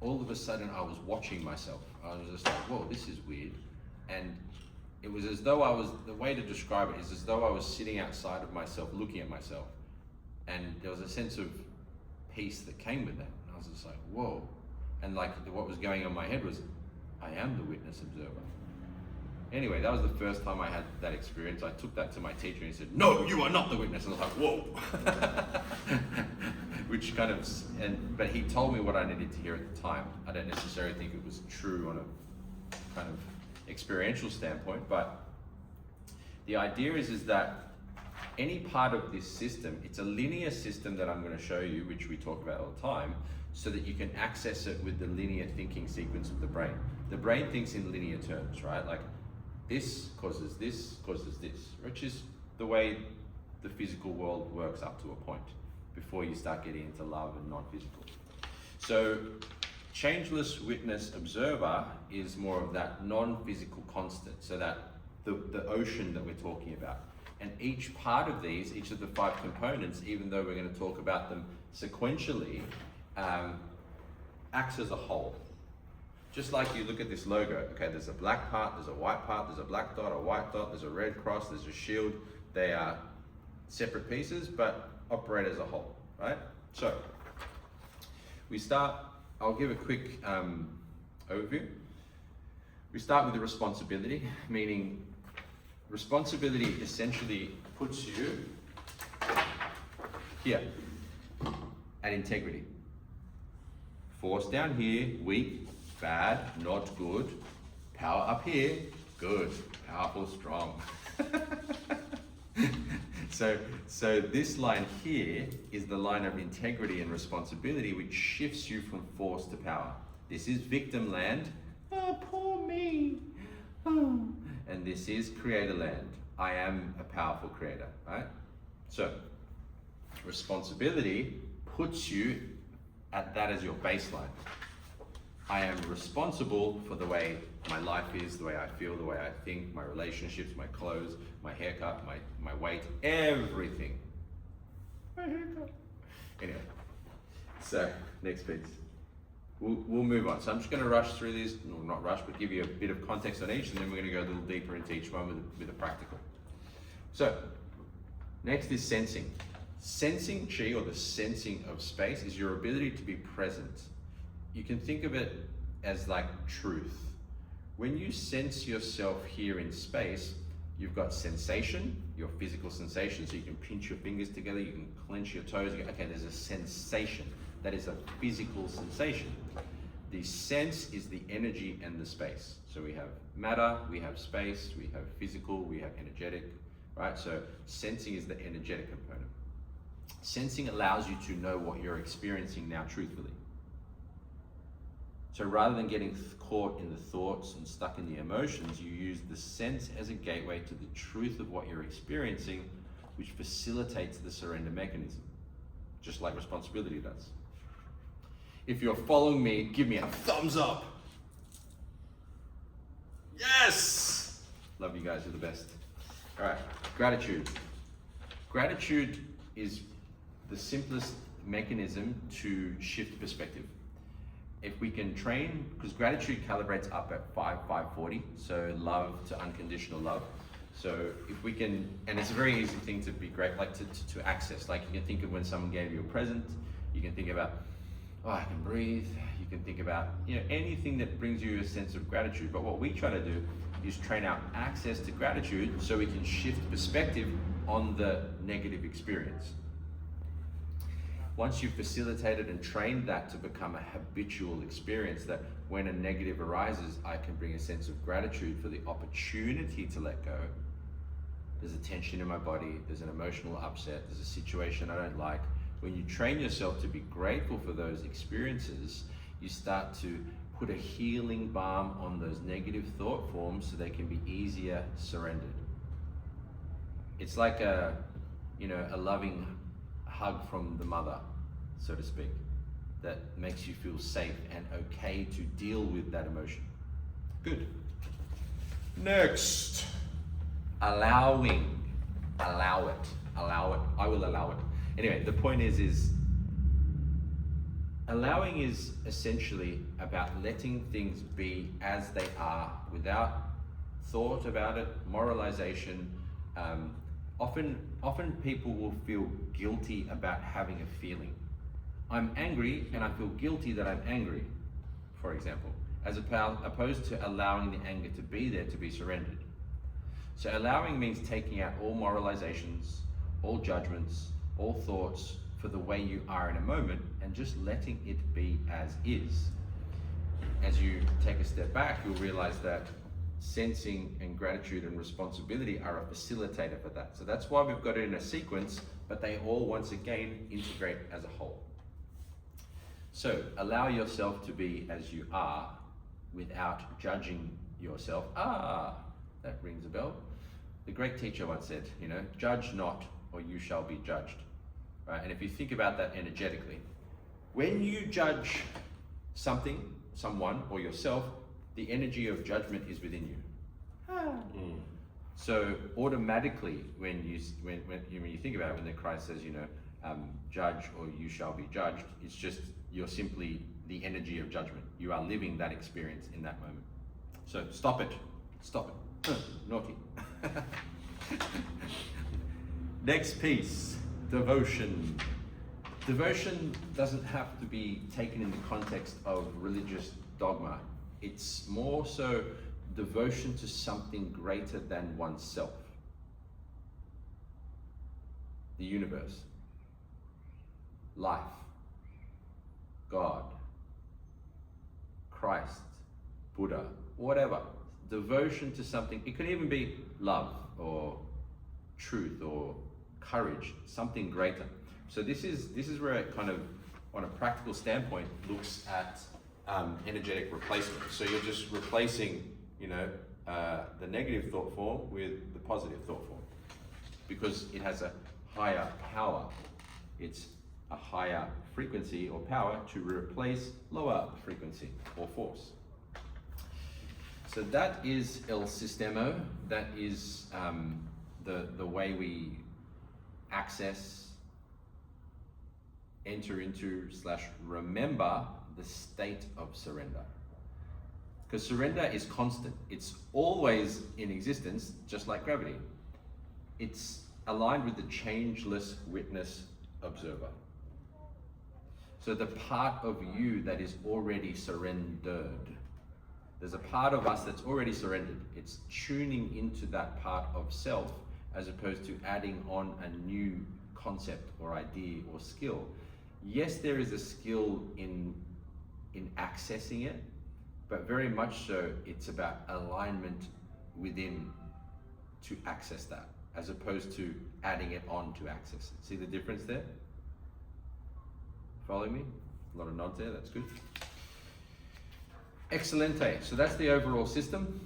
all of a sudden I was watching myself. I was just like, whoa, this is weird. And it was as though the way to describe it is as though I was sitting outside of myself, looking at myself. And there was a sense of peace that came with that. And I was just like, whoa. And like what was going on in my head was, I am the witness observer. Anyway, that was the first time I had that experience. I took that to my teacher and he said, "No, you are not the witness." And I was like, whoa. Which kind of, but he told me what I needed to hear at the time. I don't necessarily think it was true on a kind of experiential standpoint, but the idea is that any part of this system, it's a linear system that I'm going to show you, which we talk about all the time, so that you can access it with the linear thinking sequence of the brain. The brain thinks in linear terms, right? Like this, causes this, which is the way the physical world works up to a point before you start getting into love and non-physical. So changeless witness observer is more of that non-physical constant, so that the ocean that we're talking about. And each part of these, each of the 5 components, even though we're going to talk about them sequentially, acts as a whole. Just like you look at this logo, okay, there's a black part, there's a white part, there's a black dot, a white dot, there's a red cross, there's a shield. They are separate pieces, but operate as a whole, right? So, we start, I'll give a quick overview. We start with the responsibility, meaning responsibility essentially puts you here at integrity. Force down here, weak, bad, not good. Power up here, good, powerful, strong. So this line here is the line of integrity and responsibility, which shifts you from force to power. This is victim land. Oh, poor me. Oh. And this is creator land. I am a powerful creator, right? So responsibility puts you at that as your baseline. I am responsible for the way my life is, the way I feel, the way I think, my relationships, my clothes, my haircut, my weight, everything. My haircut. Anyway, so next piece. We'll move on. So I'm just going to rush through this, no, not rush, but give you a bit of context on each, and then we're going to go a little deeper into each one with a practical. So next is sensing. Sensing chi, or the sensing of space, is your ability to be present. You can think of it as like truth. When you sense yourself here in space, you've got sensation, your physical sensation, so you can pinch your fingers together, you can clench your toes, you go, okay, there's a sensation. That is a physical sensation. The sense is the energy and the space. So we have matter, we have space, we have physical, we have energetic, right? So sensing is the energetic component. Sensing allows you to know what you're experiencing now truthfully. So rather than getting caught in the thoughts and stuck in the emotions, you use the sense as a gateway to the truth of what you're experiencing, which facilitates the surrender mechanism, just like responsibility does. If you're following me, give me a thumbs up. Yes! Love you guys, you're the best. All right, gratitude. Gratitude is the simplest mechanism to shift perspective. if we can train, because gratitude calibrates up at 540, so love to unconditional love. So if we can, and it's a very easy thing to be great, like to access. Like you can think of when someone gave you a present, you can think about, oh, I can breathe. You can think about, anything that brings you a sense of gratitude. But what we try to do is train our access to gratitude so we can shift perspective on the negative experience. Once you've facilitated and trained that to become a habitual experience, that when a negative arises, I can bring a sense of gratitude for the opportunity to let go. There's a tension in my body, there's an emotional upset, there's a situation I don't like. When you train yourself to be grateful for those experiences, you start to put a healing balm on those negative thought forms so they can be easier surrendered. It's like a loving hug from the mother, so to speak, that makes you feel safe and okay to deal with that emotion. Good. Next, allowing. Allow it. I will allow it. Anyway, the point is allowing is essentially about letting things be as they are without thought about it, moralization. Often people will feel guilty about having a feeling. I'm angry and I feel guilty that I'm angry, for example, as opposed to allowing the anger to be there, to be surrendered. So allowing means taking out all moralizations, all judgments, all thoughts for the way you are in a moment and just letting it be as is. As you take a step back, you'll realize that sensing and gratitude and responsibility are a facilitator for that. So that's why we've got it in a sequence, but they all once again integrate as a whole. So allow yourself to be as you are without judging yourself. That rings a bell. The great teacher once said, judge not or you shall be judged. Right? And if you think about that energetically, when you judge something, someone or yourself, the energy of judgment is within you. So automatically, when you think about it, when the Christ says, judge or you shall be judged, it's just you're simply the energy of judgment. You are living that experience in that moment. So stop it. Naughty. Next piece, devotion. Devotion doesn't have to be taken in the context of religious dogma. It's more so devotion to something greater than oneself. The universe, life, God, Christ, Buddha, whatever. Devotion to something. It could even be love or truth or courage, something greater. So this is where it kind of, on a practical standpoint, looks at energetic replacement. So you're just replacing, the negative thought form with the positive thought form, because it has a higher power. It's a higher frequency or power to replace lower frequency or force. So that is el sistema. That is the way we access, enter into / remember the state of surrender. Because surrender is constant. It's always in existence, just like gravity. It's aligned with the changeless witness observer. So the part of you that is already surrendered. There's a part of us that's already surrendered. It's tuning into that part of self as opposed to adding on a new concept or idea or skill. Yes, there is a skill in accessing it, but very much so it's about alignment within to access that, as opposed to adding it on to access it. See the difference there? Follow me? A lot of nods there, that's good. Excelente, so that's the overall system.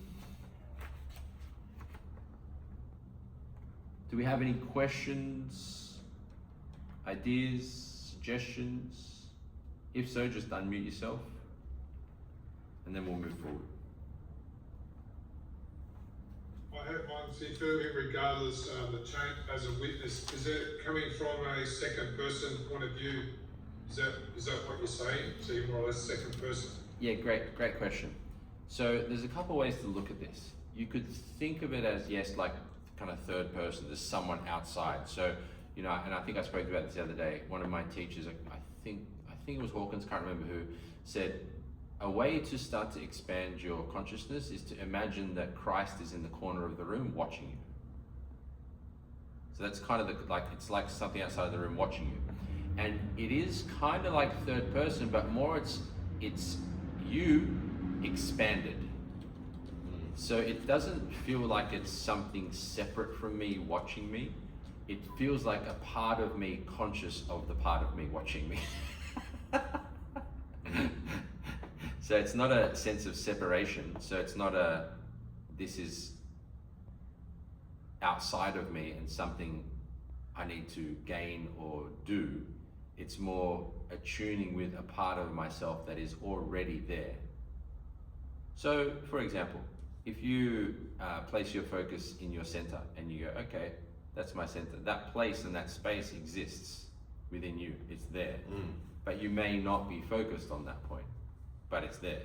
Do we have any questions, ideas, suggestions? If so, just unmute yourself and then we'll move forward. I have one thing, regardless the change as a witness, is it coming from a second person point of view Is that what you're saying? So you're more or less second person? Yeah, great question. So there's a couple ways to look at this. You could think of it as, yes, like kind of third person, there's someone outside. So, you know, and I think I spoke about this the other day. One of my teachers, I think it was Hawkins, can't remember who, said a way to start to expand your consciousness is to imagine that Christ is in the corner of the room watching you. So that's kind of it's like something outside of the room watching you. And it is kind of like third person, but more it's you expanded. So it doesn't feel like it's something separate from me watching me. It feels like a part of me conscious of the part of me watching me. So it's not a sense of separation. So it's not this is outside of me and something I need to gain or do. It's more attuning with a part of myself that is already there. So, for example, if you place your focus in your center and you go, okay, that's my center. That place and that space exists within you. It's there. But you may not be focused on that point, but it's there.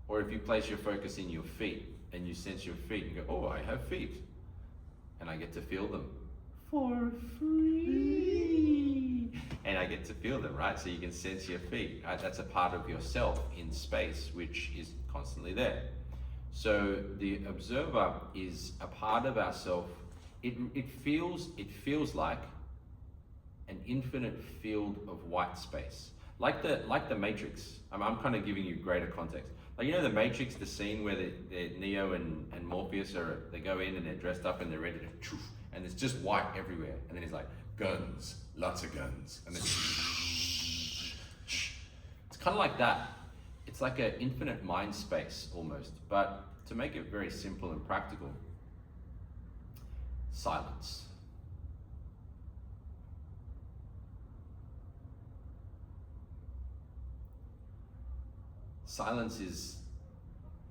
Or if you place your focus in your feet and you sense your feet and go, oh, I have feet. And I get to feel them for free. And I get to feel them, right? So you can sense your feet, right? That's a part of yourself in space, which is constantly there. So the observer is a part of ourself. It feels like an infinite field of white space. Like the Matrix. I'm kind of giving you greater context. Like, you know, the Matrix, the scene where Neo and Morpheus they go in and they're dressed up and they're ready to, and it's just white everywhere. And then he's like, guns, lots of guns. And then it's kind of like that. It's like an infinite mind space almost. But to make it very simple and practical, silence. Silence is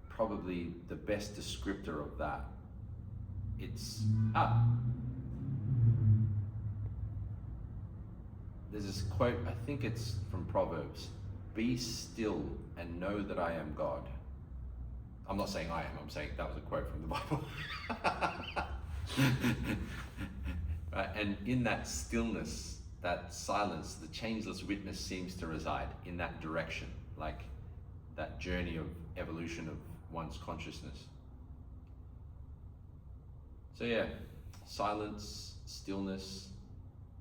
probably the best descriptor of that. It's there's this quote, I think it's from Proverbs, be still and know that I am God. I'm not saying I am, I'm saying that was a quote from the Bible. Right? And in that stillness, that silence, the changeless witness seems to reside in that direction, like that journey of evolution of one's consciousness. So yeah, silence, stillness,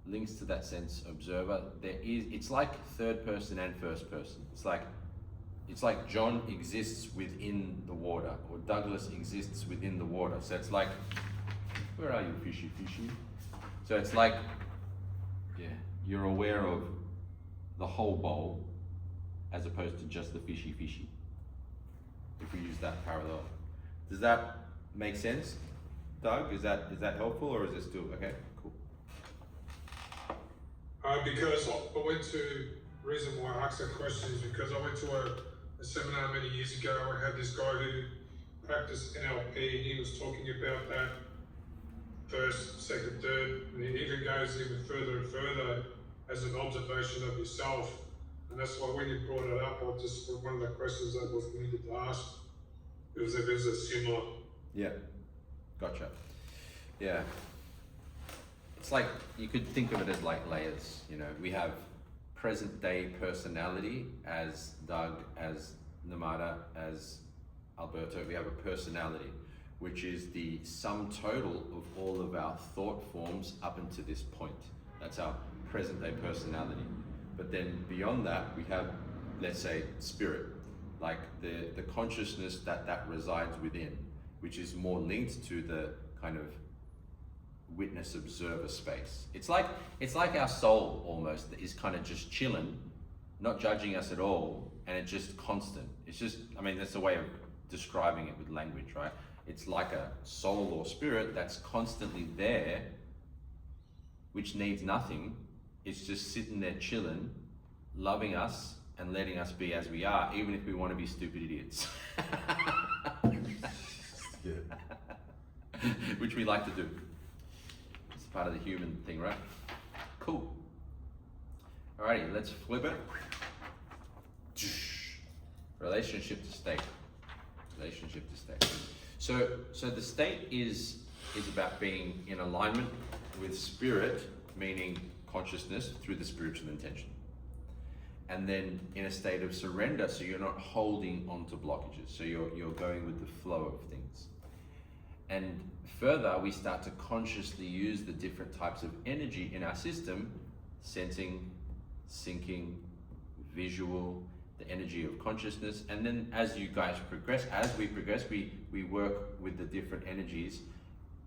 links to that sense observer. It's like third person and first person. It's like John exists within the water, or Douglas exists within the water. So it's like, where are you, fishy? So it's like, yeah, you're aware of the whole bowl as opposed to just the fishy. If we use that parallel. Does that make sense, Doug? Is that helpful, or is it still okay? Cool. Because I went to, the reason why I asked that question is because I went to a seminar many years ago. I had this guy who practiced NLP, and he was talking about that first, second, third, and he even goes even further and further as an observation of yourself. And that's why when you brought it up, one of the questions I was needed to ask was if it's a similar. Yeah, gotcha. Yeah. It's like, you could think of it as like layers, you know. We have present day personality as Doug, as Namada, as Alberto. We have a personality, which is the sum total of all of our thought forms up until this point. That's our present day personality. But then beyond that, we have, let's say, spirit, like the consciousness that resides within, which is more linked to the kind of witness observer space. It's like our soul almost is kind of just chilling, not judging us at all, and it's just constant. It's just, I mean, that's the way of describing it with language, right? It's like a soul or spirit that's constantly there, which needs nothing. It's just sitting there chilling, loving us and letting us be as we are, even if we want to be stupid idiots. Which we like to do. It's part of the human thing, right? Cool. Alrighty, let's flip it. Relationship to state. Relationship to state. So the state is about being in alignment with spirit, meaning consciousness through the spiritual intention. And then in a state of surrender, so you're not holding onto blockages. So you're going with the flow of things. And further, we start to consciously use the different types of energy in our system, sensing, syncing, visual, the energy of consciousness. And then as you guys progress, we work with the different energies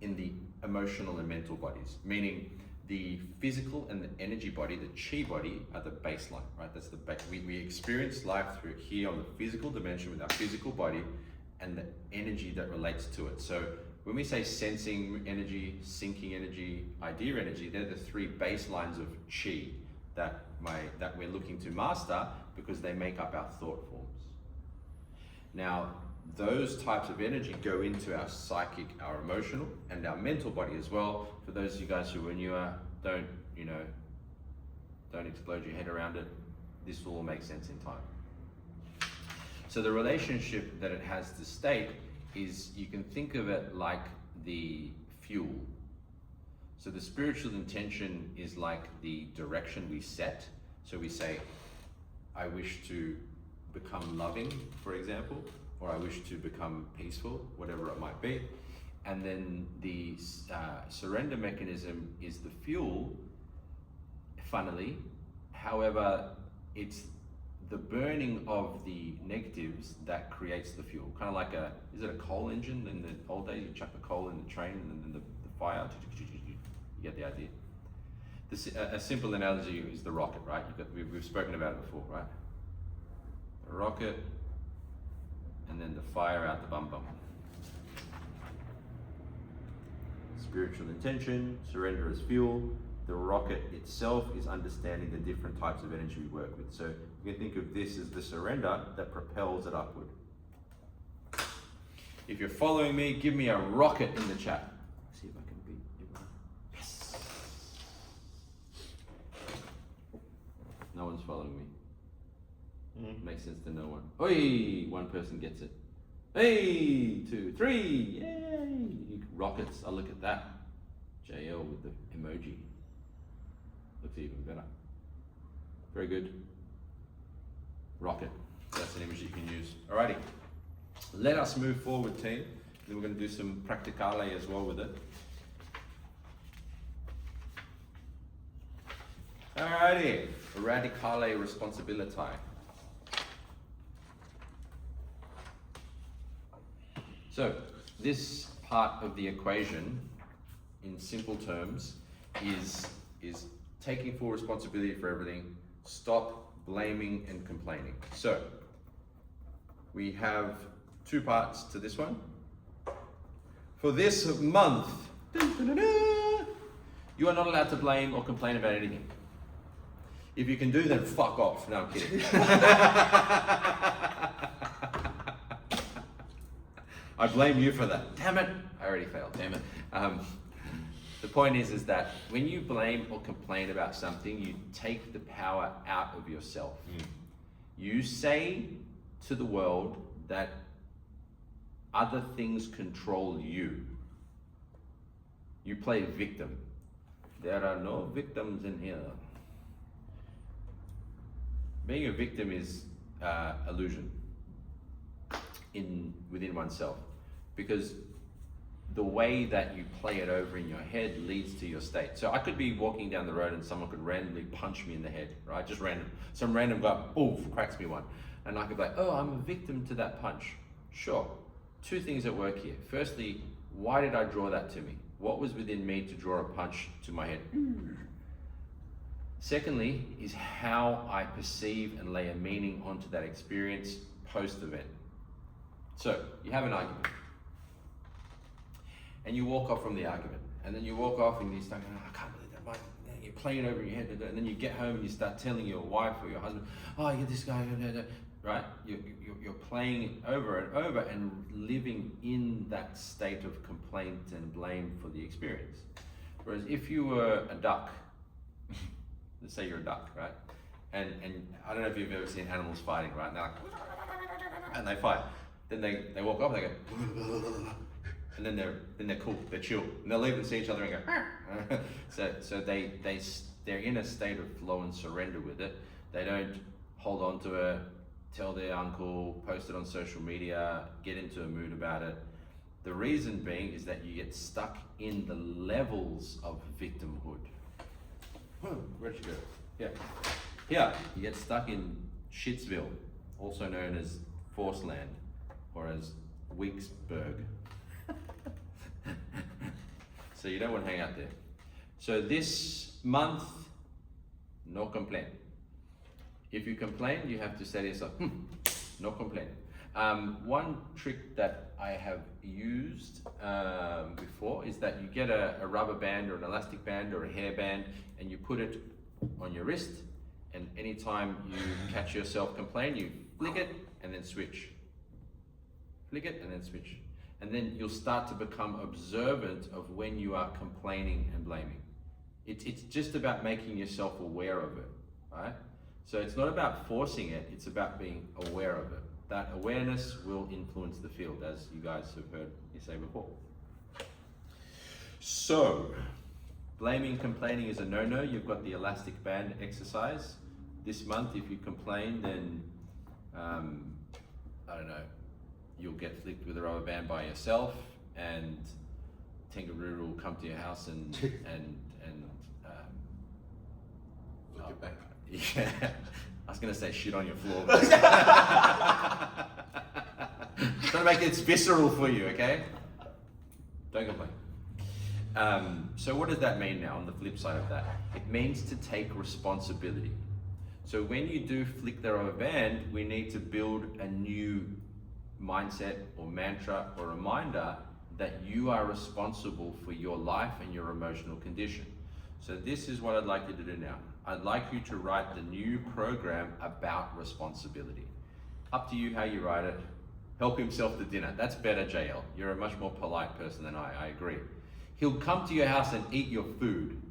in the emotional and mental bodies, meaning the physical and the energy body, the chi body, are the baseline, right? That's the we experience life through here on the physical dimension with our physical body and the energy that relates to it. So when we say sensing energy, syncing energy, idea energy, they're the three baselines of chi that we're looking to master, because they make up our thought forms. Now, those types of energy go into our psychic, our emotional, and our mental body as well. For those of you guys who are newer, don't explode your head around it. This will all make sense in time. So the relationship that it has to state is, you can think of it like the fuel. So the spiritual intention is like the direction we set. So we say, I wish to become loving, for example, or I wish to become peaceful, whatever it might be. And then the surrender mechanism is the fuel, funnily. However, it's the burning of the negatives that creates the fuel. Kind of like is it a coal engine? In the old days, you chuck the coal in the train and then the fire, you get the idea. A simple analogy is the rocket, right? We've spoken about it before, right? A rocket, and then the fire out the bum. Spiritual intention, surrender as fuel. The rocket itself is understanding the different types of energy we work with. So you can think of this as the surrender that propels it upward. If you're following me, give me a rocket in the chat. See if I can beat everyone. Yes. No one's following me. Makes sense to no one. Oi! One person gets it. Hey! 2, 3! Yay! Rockets. Oh, look at that. JL with the emoji. Looks even better. Very good. Rocket. That's an image you can use. Alrighty. Let us move forward, team. Then we're going to do some practicale as well with it. Alrighty. Radicale responsibility. So this part of the equation, in simple terms, is taking full responsibility for everything. Stop blaming and complaining. So we have 2 parts to this one. For this month, you are not allowed to blame or complain about anything. If you can do, then fuck off. No, I'm kidding. I blame you for that. Damn it. I already failed. Damn it. The point is that when you blame or complain about something, you take the power out of yourself. You say to the world that other things control you. You play victim. There are no victims in here. Being a victim is illusion within oneself, because the way that you play it over in your head leads to your state. So I could be walking down the road and someone could randomly punch me in the head, right? Just random. Some random guy, cracks me one. And I could be like, oh, I'm a victim to that punch. Sure. 2 things at work here. Firstly, why did I draw that to me? What was within me to draw a punch to my head? Secondly, is how I perceive and lay a meaning onto that experience post-event. So you have an argument, and you walk off from the argument, and then you walk off and you start going, I can't believe that, you're playing it over in your head, and then you get home and you start telling your wife or your husband, oh, you're this guy, right? You're playing it over and over and living in that state of complaint and blame for the experience. Whereas if you were a duck, let's say you're a duck, right? And I don't know if you've ever seen animals fighting, right? And they're like, and they fight. Then they walk up, and they go, and then they're cool, they're chill, and they'll even see each other and go. so they're in a state of flow and surrender with it. They don't hold on to it, tell their uncle, post it on social media, get into a mood about it. The reason being is that you get stuck in the levels of victimhood. Where'd you go? Yeah. Here, you get stuck in Shitsville, also known as Force Land, or as Wicksburg. So you don't want to hang out there. So this month, no complaint. If you complain, you have to say to yourself, no complaint. One trick that I have used before is that you get a rubber band or an elastic band or a hair band and you put it on your wrist, and anytime you catch yourself complain, you flick it and then switch. Flick it and then switch. And then you'll start to become observant of when you are complaining and blaming. It's just about making yourself aware of it, right? So it's not about forcing it, it's about being aware of it. That awareness will influence the field, as you guys have heard me say before. So, blaming, complaining is a no-no. You've got the elastic band exercise. This month, if you complain, then, I don't know, you'll get flicked with a rubber band by yourself, and Tengaroo will come to your house and Look it back. yeah, I was gonna say shit on your floor. But trying to make it visceral for you, okay? Don't complain. So what does that mean now on the flip side of that? It means to take responsibility. So when you do flick the rubber band, we need to build a new mindset or mantra or reminder that you are responsible for your life and your emotional condition. So this is what I'd like you to do now. I'd like you to write the new program about responsibility. Up to you how you write it. Help himself to dinner. That's better, JL. You're a much more polite person than I agree. He'll come to your house and eat your food.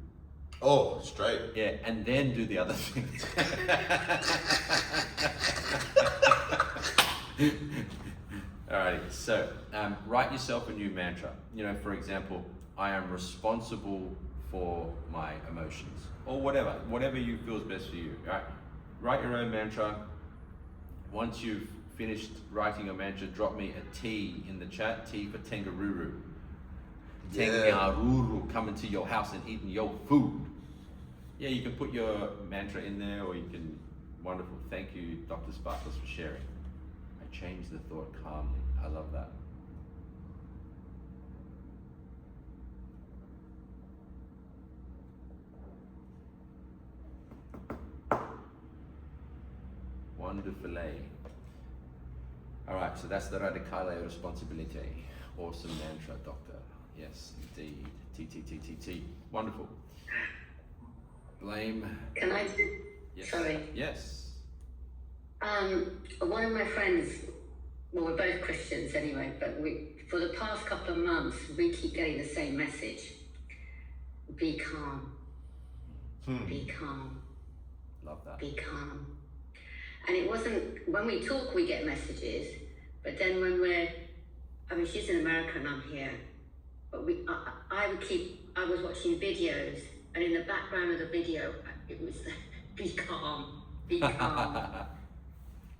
Oh, straight. Yeah, and then do the other things. Alrighty, so write yourself a new mantra. You know, for example, I am responsible for my emotions, or whatever you feel is best for you. Right? Write your own mantra. Once you've finished writing your mantra, drop me a T in the chat. T for Tengaruru. Tengaruru coming to your house and eating your food. Yeah, you can put your mantra in there, or you can. Wonderful. Thank you, Dr. Sparkles, for sharing. I changed the thought calmly. I love that. Wonderful. All right, so that's the radicale responsibility. Awesome mantra, doctor. Yes, indeed. T. Wonderful. Blame. Can I do? Yes. Sorry. Yes. One of my friends, well, we're both Christians anyway, but for the past couple of months, we keep getting the same message. Be calm. Be calm. Love that. Be calm. And it wasn't, when we talk, we get messages, but then when she's in America and I'm here, but I was watching videos, and in the background of the video, it was, be calm, be calm.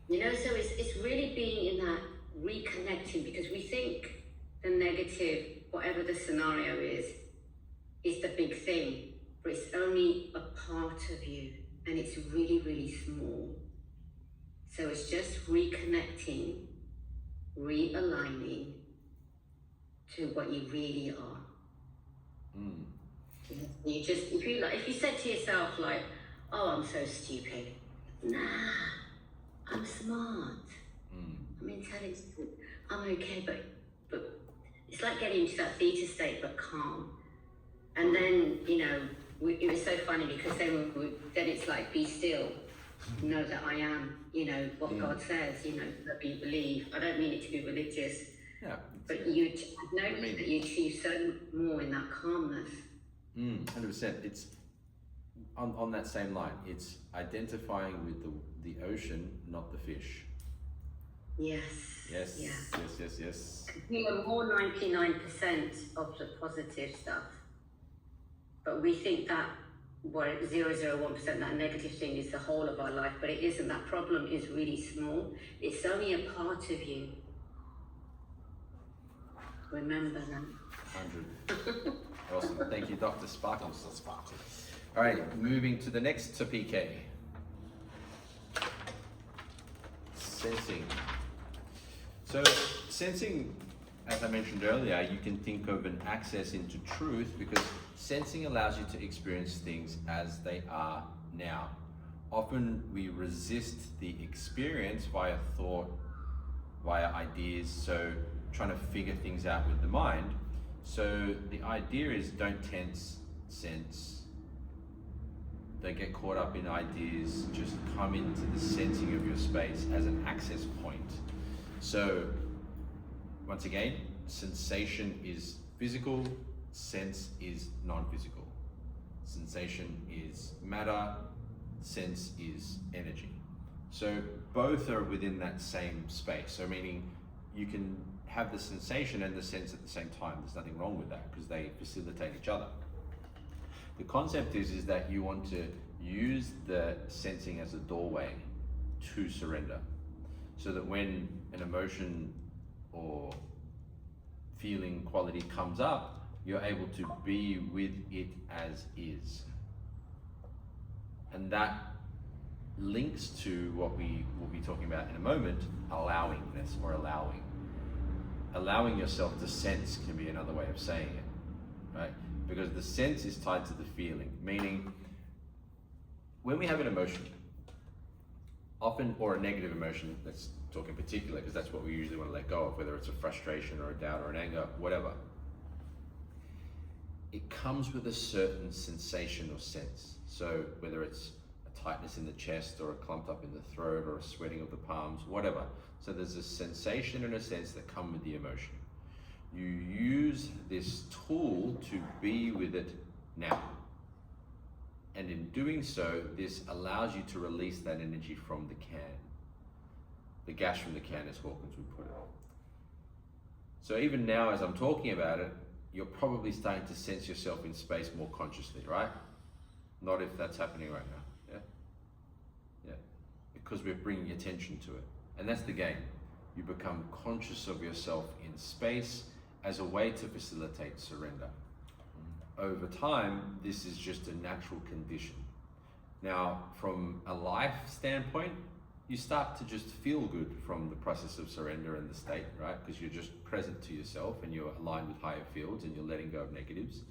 You know, so it's really being in that reconnecting, because we think the negative, whatever the scenario is the big thing, but it's only a part of you, and it's really, really small. So it's just reconnecting, realigning to what you really are. You just, if you said to yourself like, oh, I'm so stupid. Nah, I'm smart. I'm intelligent. I'm okay, but it's like getting into that theta state, but calm. And then, you know, it was so funny because then it's like, be still. Know that I am, you know, what God says, you know, that we believe. I don't mean it to be religious, but I've noticed that you achieve so more in that calmness. 100%. It's on that same line, it's identifying with the ocean, not the fish. Yes. Yes, Yeah. yes. We are more 99% of the positive stuff. But we think that 0.001%, that negative thing is the whole of our life, but it isn't. That problem is really small. It's only a part of you. Remember that. 100. Awesome. Thank you, Dr. Sparkle. All right, moving to the next topic. Sensing. So sensing, as I mentioned earlier, you can think of an access into truth because sensing allows you to experience things as they are now. Often we resist the experience via thought, via ideas, so trying to figure things out with the mind. So the idea is don't tense, sense. Don't get caught up in ideas, just come into the sensing of your space as an access point. So once again, sensation is physical, sense is non-physical. Sensation is matter, sense is energy. So both are within that same space. So meaning you can have the sensation and the sense at the same time. There's nothing wrong with that because they facilitate each other. The concept is that you want to use the sensing as a doorway to surrender. So that when an emotion or feeling quality comes up, you're able to be with it as is. And that links to what we will be talking about in a moment, allowingness or allowing. Allowing yourself to sense can be another way of saying it, right? Because the sense is tied to the feeling, meaning when we have an emotion, often, or a negative emotion, let's talk in particular, because that's what we usually want to let go of, whether it's a frustration or a doubt or an anger, whatever. It comes with a certain sensation or sense. So whether it's a tightness in the chest or a clumped up in the throat or a sweating of the palms, whatever. So there's a sensation and a sense that come with the emotion. You use this tool to be with it now. And in doing so, this allows you to release that energy from the can. The gas from the can, as Hawkins would put it. So even now, as I'm talking about it, you're probably starting to sense yourself in space more consciously, right? Not if that's happening right now, yeah? Because we're bringing attention to it. And that's the game. You become conscious of yourself in space as a way to facilitate surrender. Over time, this is just a natural condition. Now, from a life standpoint, you start to just feel good from the process of surrender and the state, right? Because you're just present to yourself and you're aligned with higher fields and you're letting go of negatives.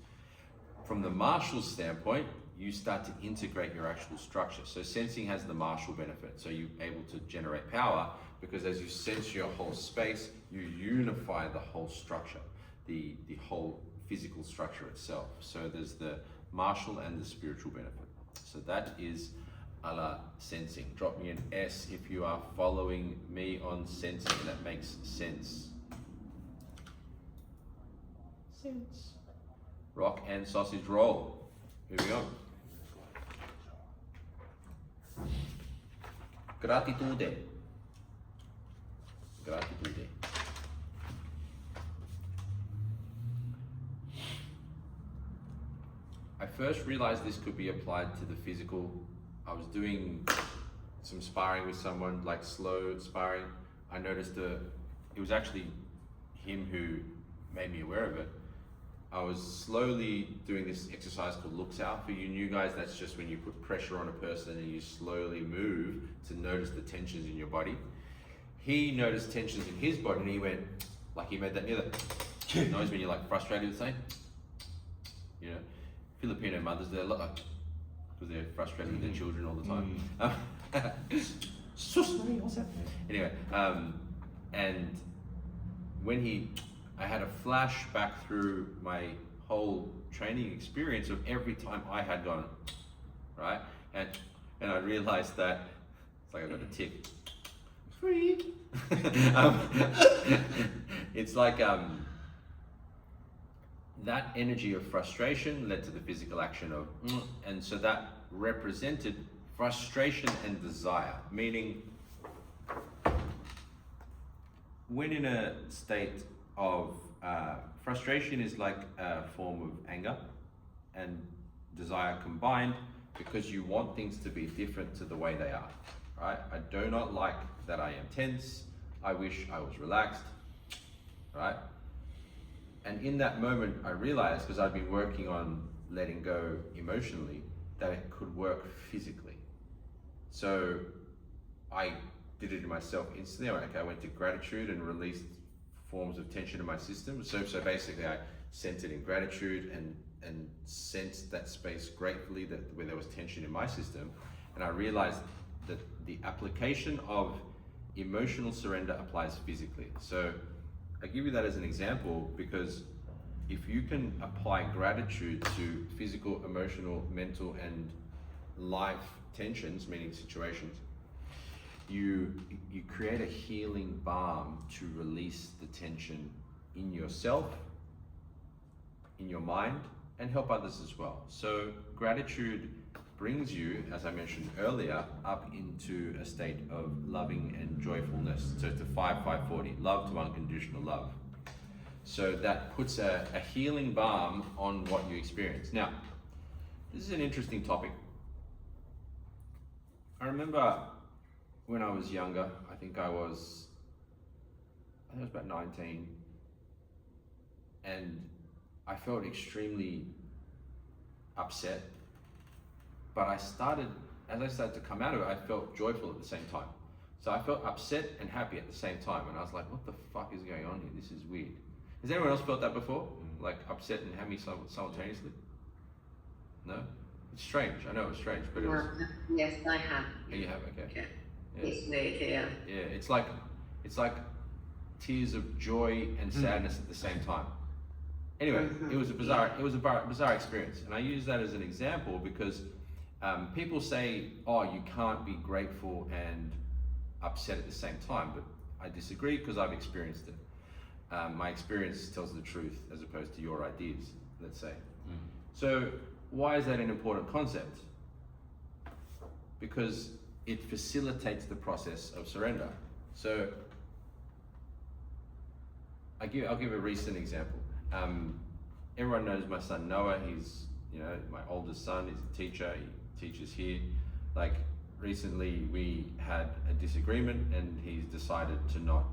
From the martial standpoint, you start to integrate your actual structure. So sensing has the martial benefit. So you're able to generate power because as you sense your whole space, you unify the whole structure, the whole physical structure itself. So there's the martial and the spiritual benefit. So that is a la sensing. Drop me an S if you are following me on sensing. That makes sense. Sense. Rock and sausage roll. Moving on. Gratitude. Gratitude. I first realized this could be applied to the physical. I was doing some sparring with someone, like slow sparring. I noticed it was actually him who made me aware of it. I was slowly doing this exercise called looks out. For you new guys, that's just when you put pressure on a person and you slowly move to notice the tensions in your body. He noticed tensions in his body and he went, like he made that near that noise when you're like frustrated with something. You know, Filipino mothers, they're like, because they're frustrated with their children all the time. Anyway, and when I had a flash back through my whole training experience of every time I had gone, right? And I realized that, it's like I got a tick. Freak. It's like, that energy of frustration led to the physical action of, and so that represented frustration and desire, meaning when in a state of frustration is like a form of anger and desire combined, because you want things to be different to the way they are, right? I do not like that I am tense. I wish I was relaxed, right? And in that moment, I realized, because I've been working on letting go emotionally, that it could work physically. So I did it to myself instantly. I went to gratitude and released forms of tension in my system. So basically I centered in gratitude and sensed that space gratefully where there was tension in my system. And I realized that the application of emotional surrender applies physically. So I give you that as an example because if you can apply gratitude to physical, emotional, mental, and life tensions, meaning situations, you create a healing balm to release the tension in yourself, in your mind, and help others as well. So gratitude brings you, as I mentioned earlier, up into a state of loving and joyfulness. So to 5-5-40, love to unconditional love. So that puts a healing balm on what you experience. Now, this is an interesting topic. I remember when I was younger, I think I was about 19, and I felt extremely upset. But as I started to come out of it, I felt joyful at the same time. So I felt upset and happy at the same time, and I was like, what the fuck is going on here? This is weird. Has anyone else felt that before? Like upset and happy simultaneously? No? It's strange. I know it's strange, but it was... Yes, I have. Oh, you have? Okay. Yeah. Yeah. It's weird, yeah. Yeah, it's like tears of joy and sadness at the same time. Anyway, it was a bizarre experience, and I use that as an example because people say, "Oh, you can't be grateful and upset at the same time," but I disagree because I've experienced it. My experience tells the truth as opposed to your ideas, let's say. So why is that an important concept? Because it facilitates the process of surrender. So I'll give a recent example. Everyone knows my son Noah. He's my oldest son. He's a teacher. He teaches here. Like recently, we had a disagreement, and he's decided to not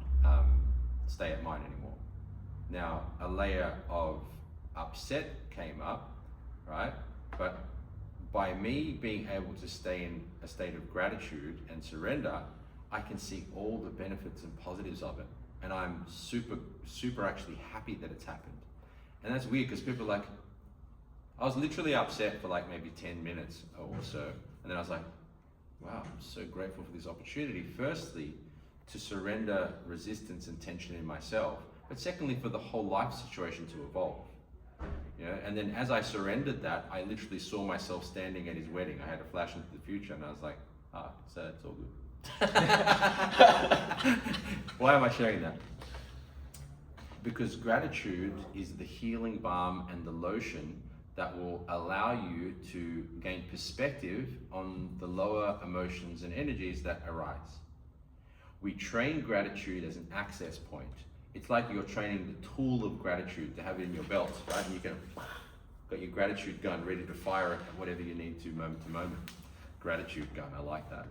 stay at mine anymore. Now, a layer of upset came up, right? But by me being able to stay in a state of gratitude and surrender, I can see all the benefits and positives of it. And I'm super actually happy that it's happened. And that's weird because people are like, I was literally upset for like maybe 10 minutes or so. And then I was like, wow, I'm so grateful for this opportunity. Firstly, to surrender resistance and tension in myself. But secondly, for the whole life situation to evolve. And then as I surrendered that, I literally saw myself standing at his wedding. I had a flash into the future, and I was like, so it's all good. Why am I sharing that? Because gratitude is the healing balm and the lotion that will allow you to gain perspective on the lower emotions and energies that arise. We train gratitude as an access point. It's like you're training the tool of gratitude to have it in your belt, right? And you got your gratitude gun ready to fire it at whatever you need to moment. Gratitude gun, I like that.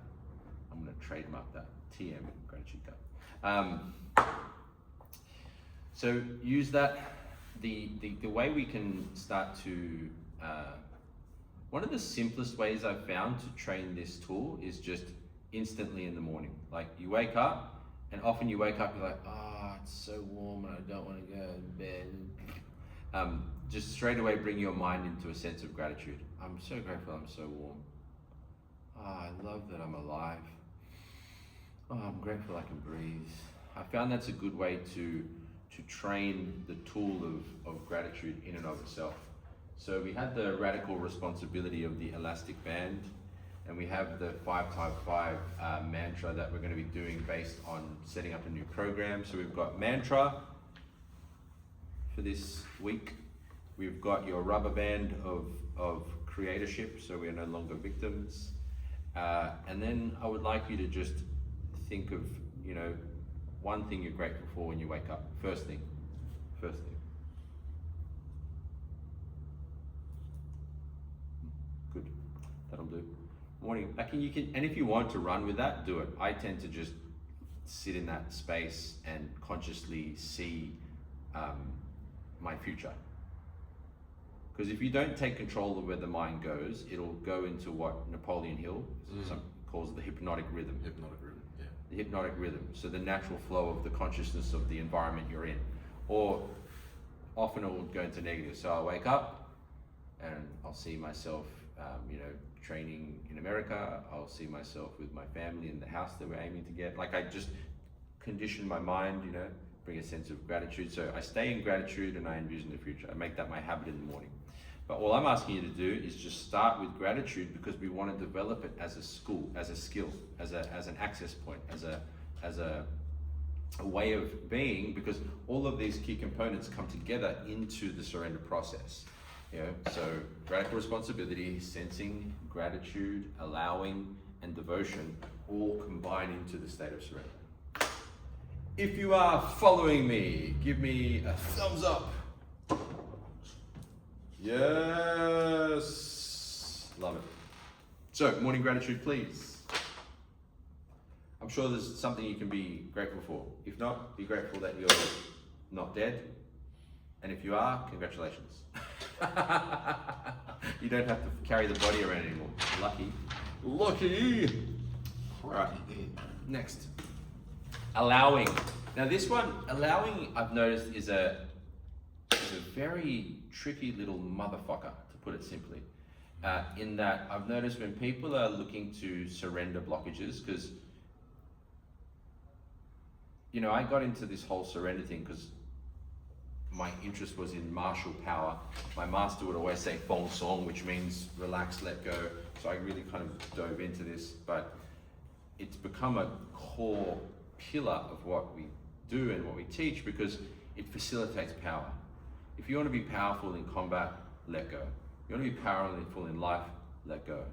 I'm gonna trademark that. TM, gratitude gun. So use that. The way we can start to, one of the simplest ways I've found to train this tool is just instantly in the morning. Like you wake up, and often you wake up, you're like, it's so warm and I don't want to go to bed. Just straight away bring your mind into a sense of gratitude. I'm so grateful I'm so warm. I love that I'm alive. I'm grateful I can breathe. I found that's a good way to train the tool of gratitude in and of itself. So we had the radical responsibility of the elastic band, and we have the 5-5-5 mantra that we're going to be doing based on setting up a new program. So we've got mantra for this week. We've got your rubber band of creatorship, so we are no longer victims. And then I would like you to just think of, you know, one thing you're grateful for when you wake up. First thing. Good, that'll do. Morning, and if you want to run with that, do it. I tend to just sit in that space and consciously see my future. Because if you don't take control of where the mind goes, it'll go into what Napoleon Hill calls the hypnotic rhythm. Hypnotic rhythm, yeah. The hypnotic rhythm, so the natural flow of the consciousness of the environment you're in. Or often it will go into negative. So I'll wake up and I'll see myself, you know, training in America. I'll see myself with my family in the house that we're aiming to get. Like I just condition my mind, you know, bring a sense of gratitude. So I stay in gratitude and I envision the future. I make that my habit in the morning. But all I'm asking you to do is just start with gratitude, because we want to develop it as a skill, as an access point, as a way of being, because all of these key components come together into the surrender process. You know, so radical responsibility, sensing, gratitude, allowing, and devotion all combine into the state of surrender. If you are following me, give me a thumbs up. Yes, love it. So, morning gratitude, please. I'm sure there's something you can be grateful for. If not, be grateful that you're not dead. And if you are, congratulations. You don't have to carry the body around anymore. Lucky. All right, next. Allowing. Now this one, allowing, I've noticed is a very tricky little motherfucker, to put it simply. In that I've noticed when people are looking to surrender blockages, because, you know, I got into this whole surrender thing because my interest was in martial power. My master would always say Fong Song, which means relax, let go. So I really kind of dove into this, but it's become a core pillar of what we do and what we teach, because it facilitates power. If you want to be powerful in combat, let go. You want to be powerful in life, let go.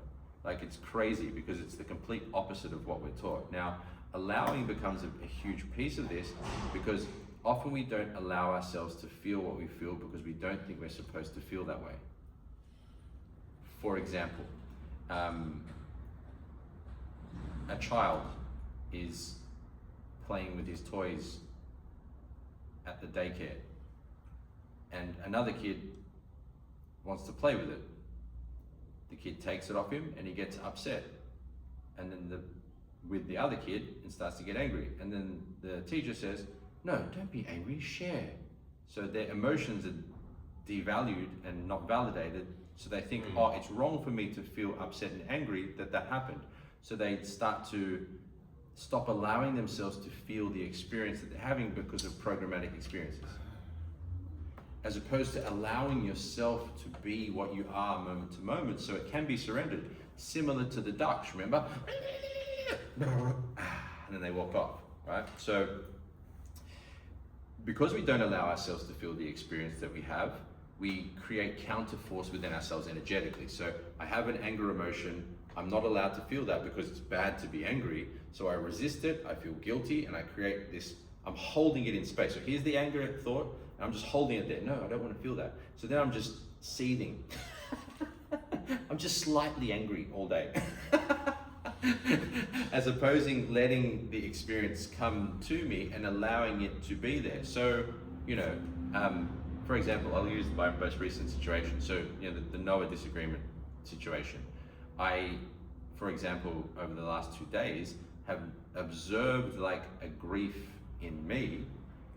Like, it's crazy because it's the complete opposite of what we're taught. Now, allowing becomes a huge piece of this, because often we don't allow ourselves to feel what we feel because we don't think we're supposed to feel that way. For example, a child is playing with his toys at the daycare, and another kid wants to play with it. The kid takes it off him and he gets upset, and then with the other kid and starts to get angry, and then the teacher says, no, don't be angry, share. So their emotions are devalued and not validated, so they think, oh, it's wrong for me to feel upset and angry that happened. So they start to stop allowing themselves to feel the experience that they're having because of programmatic experiences, as opposed to allowing yourself to be what you are moment to moment, so it can be surrendered, similar to the ducks, remember? And then they walk off, right? So because we don't allow ourselves to feel the experience that we have, we create counter force within ourselves energetically. So I have an anger emotion, I'm not allowed to feel that because it's bad to be angry, so I resist it, I feel guilty, and I create this, I'm holding it in space. So here's the anger thought, and I'm just holding it there. No, I don't want to feel that. So then I'm just seething. I'm just slightly angry all day. As opposing letting the experience come to me and allowing it to be there. So, you know, for example, I'll use my most recent situation. So, you know, the Noah disagreement situation. I, for example, over the last 2 days, have observed like a grief in me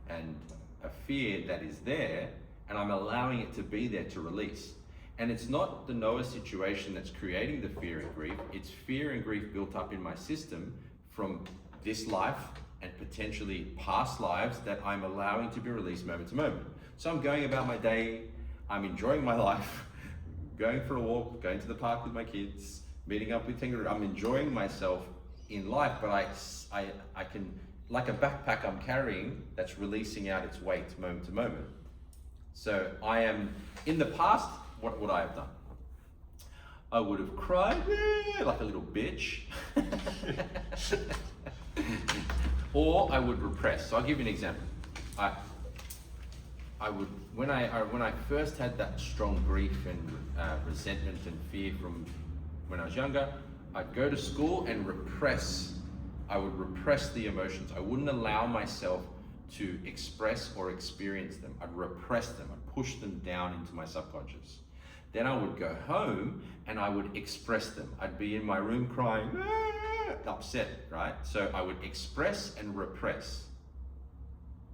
and a fear that is there, and I'm allowing it to be there to release. And it's not the Noah situation that's creating the fear and grief, it's fear and grief built up in my system from this life and potentially past lives that I'm allowing to be released moment to moment. So I'm going about my day, I'm enjoying my life, going for a walk, going to the park with my kids, meeting up with Tengu. I'm enjoying myself in life, but I can, like a backpack I'm carrying that's releasing out its weight moment to moment. So I am, in the past, what would I have done? I would have cried like a little bitch. Or I would repress. So I'll give you an example. I would, when I first had that strong grief and resentment and fear from when I was younger, I'd go to school and repress. I would repress the emotions. I wouldn't allow myself to express or experience them. I'd repress them. I'd push them down into my subconscious. Then I would go home and I would express them. I'd be in my room crying, upset, right? So I would express and repress.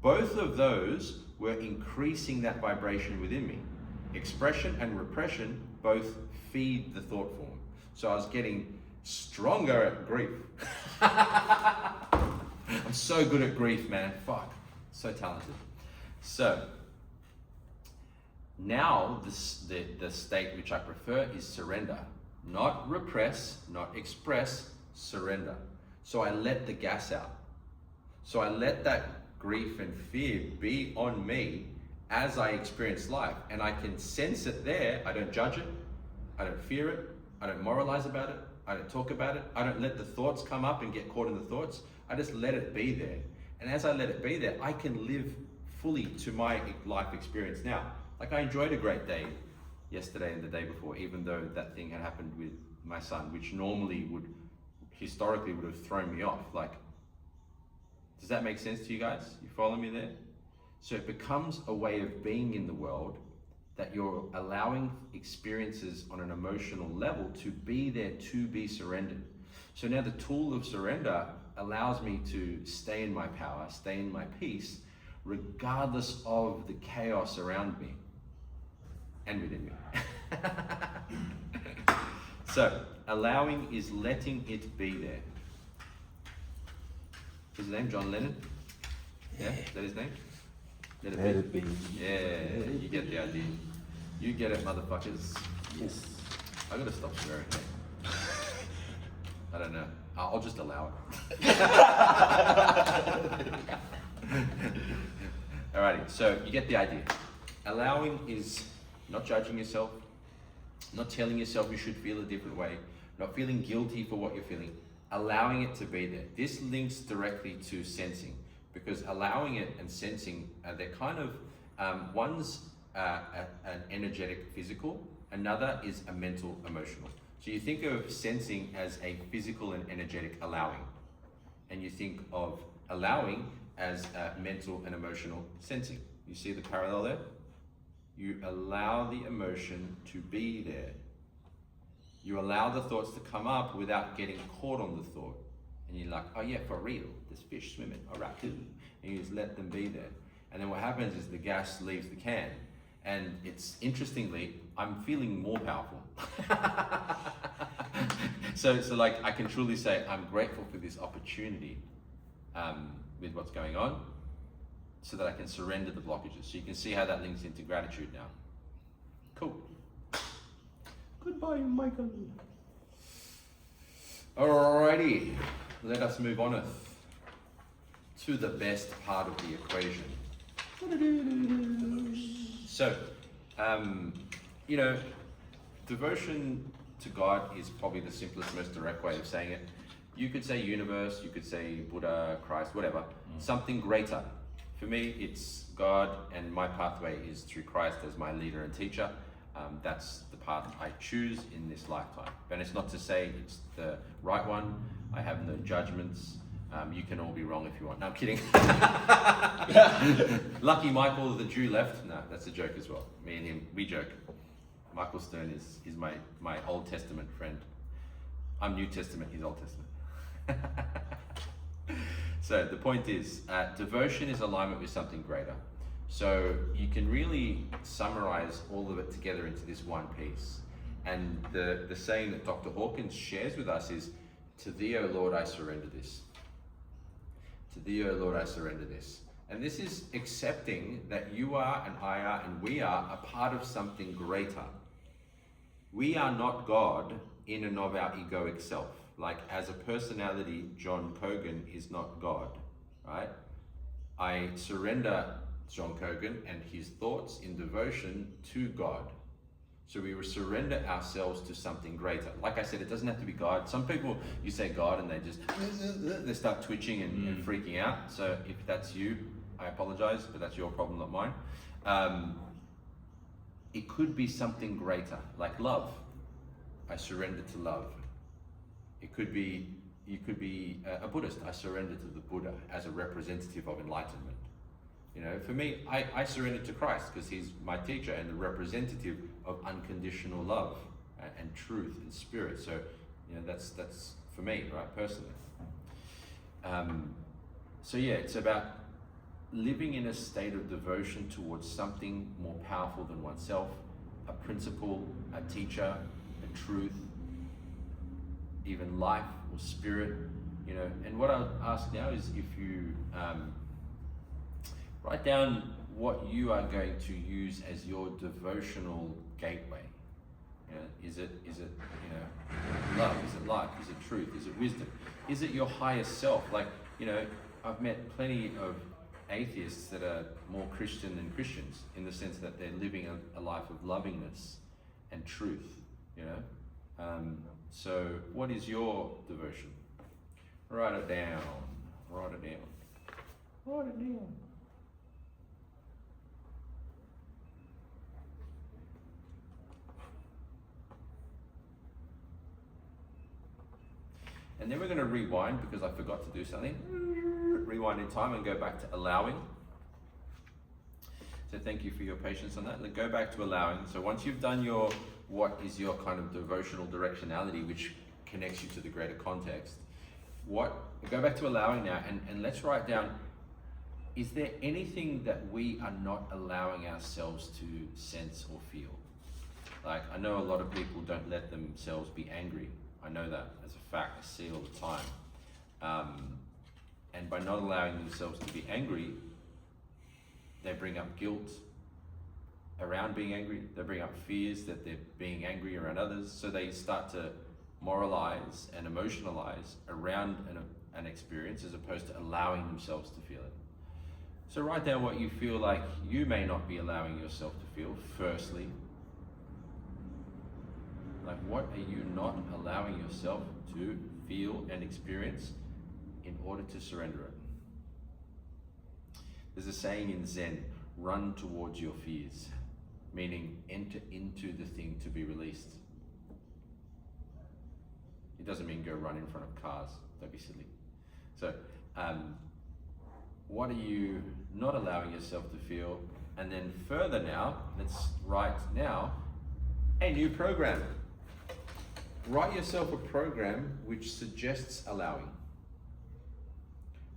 Both of those were increasing that vibration within me. Expression and repression both feed the thought form. So I was getting stronger at grief. I'm so good at grief, man. Fuck, so talented. So now the state which I prefer is surrender. Not repress, not express, surrender. So I let the gas out. So I let that grief and fear be on me as I experience life, and I can sense it there. I don't judge it, I don't fear it, I don't moralize about it, I don't talk about it, I don't let the thoughts come up and get caught in the thoughts. I just let it be there, and as I let it be there, I can live fully to my life experience now. Like, I enjoyed a great day yesterday and the day before, even though that thing had happened with my son, which normally historically would have thrown me off. Like, does that make sense to you guys? You follow me there? So it becomes a way of being in the world that you're allowing experiences on an emotional level to be there, to be surrendered. So now the tool of surrender allows me to stay in my power, stay in my peace, regardless of the chaos around me and within me. So allowing is letting it be there. What's his name? John Lennon? Yeah, is that his name? Let it be. Yeah, you get the idea. You get it, motherfuckers. Yes. I gotta stop swearing. I don't know. I'll just allow it. Alrighty, so you get the idea. Allowing is not judging yourself, not telling yourself you should feel a different way, not feeling guilty for what you're feeling, allowing it to be there. This links directly to sensing, because allowing it and sensing, they're kind of, one's an energetic physical, another is a mental emotional. So you think of sensing as a physical and energetic allowing, and you think of allowing as a mental and emotional sensing. You see the parallel there? You allow the emotion to be there. You allow the thoughts to come up without getting caught on the thought. And you're like, oh yeah, for real, there's fish swimming, all right, cool. And you just let them be there. And then what happens is the gas leaves the can. And it's, interestingly, I'm feeling more powerful. So like, I can truly say I'm grateful for this opportunity with what's going on, so that I can surrender the blockages. So you can see how that links into gratitude now. Cool. Goodbye, Michael. Alrighty, let us move on to the best part of the equation. So, you know, devotion to God is probably the simplest, most direct way of saying it. You could say universe, you could say Buddha, Christ, whatever, something greater. For me, it's God, and my pathway is through Christ as my leader and teacher. That's the path I choose in this lifetime. And it's not to say it's the right one. I have no judgments. You can all be wrong if you want. No, I'm kidding. Lucky Michael, the Jew, left. No, that's a joke as well. Me and him, we joke. Michael Stern is my Old Testament friend. I'm New Testament, he's Old Testament. So the point is, devotion is alignment with something greater. So you can really summarize all of it together into this one piece. And the saying that Dr. Hawkins shares with us is, to thee, O Lord, I surrender this. To thee, O Lord, I surrender this. And this is accepting that you are and I are and we are a part of something greater. We are not God in and of our egoic self. Like, as a personality, John Cogan is not God, right? I surrender John Cogan and his thoughts in devotion to God. So we surrender ourselves to something greater. Like I said, it doesn't have to be God. Some people, you say God and they start twitching and freaking out. So if that's you, I apologize, but that's your problem, not mine. It could be something greater, like love. I surrender to love. It could be, you could be a Buddhist. I surrender to the Buddha as a representative of enlightenment. You know, for me, I surrender to Christ because he's my teacher and the representative of unconditional love and truth and spirit. So, you know, that's for me, right, personally. So yeah, it's about living in a state of devotion towards something more powerful than oneself, a principle, a teacher, a truth, even life or spirit, you know. And what I'll ask now is if you write down what you are going to use as your devotional gateway. You know, is it you know, love? Is it life? Is it truth? Is it wisdom? Is it your higher self? Like, you know, I've met plenty of atheists that are more Christian than Christians in the sense that they're living a life of lovingness and truth, you know. So what is your devotion? Write it down. Write it down. Write it down. And then we're going to rewind because I forgot to do something. Rewind in time and go back to allowing. So thank you for your patience on that. Let's go back to allowing. So once you've done your, what is your kind of devotional directionality, which connects you to the greater context, go back to allowing now and let's write down, is there anything that we are not allowing ourselves to sense or feel? Like, I know a lot of people don't let themselves be angry. I know that as a fact, I see it all the time. And by not allowing themselves to be angry, they bring up guilt around being angry. They bring up fears that they're being angry around others. So they start to moralize and emotionalize around an experience as opposed to allowing themselves to feel it. So write down what you feel like you may not be allowing yourself to feel, firstly. Like, what are you not allowing yourself to feel and experience in order to surrender it? There's a saying in Zen, run towards your fears, meaning enter into the thing to be released. It doesn't mean go run in front of cars, don't be silly. So, what are you not allowing yourself to feel? And then further now, let's write now a new program. Write yourself a program which suggests allowing.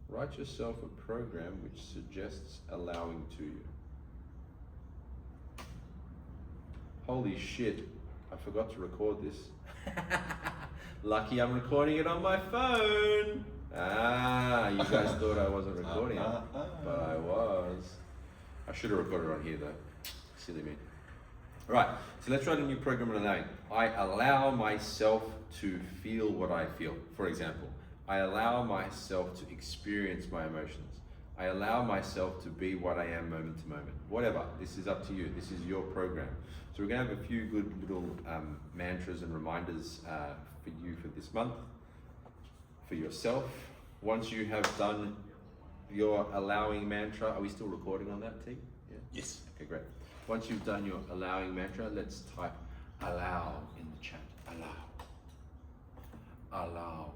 Write yourself a program which suggests allowing to you. Holy shit, I forgot to record this. Lucky I'm recording it on my phone. You guys thought I wasn't recording it, but I was. I should have recorded it on here though. Silly me. Right, so let's write a new program on allowing. I allow myself to feel what I feel. For example, I allow myself to experience my emotions. I allow myself to be what I am moment to moment. Whatever, this is up to you. This is your program. So we're gonna have a few good little mantras and reminders for you for this month, for yourself. Once you have done your allowing mantra, are we still recording on that, T? Yeah? Yes. Okay, great. Once you've done your allowing mantra, let's type allow in the chat. Allow. Allow.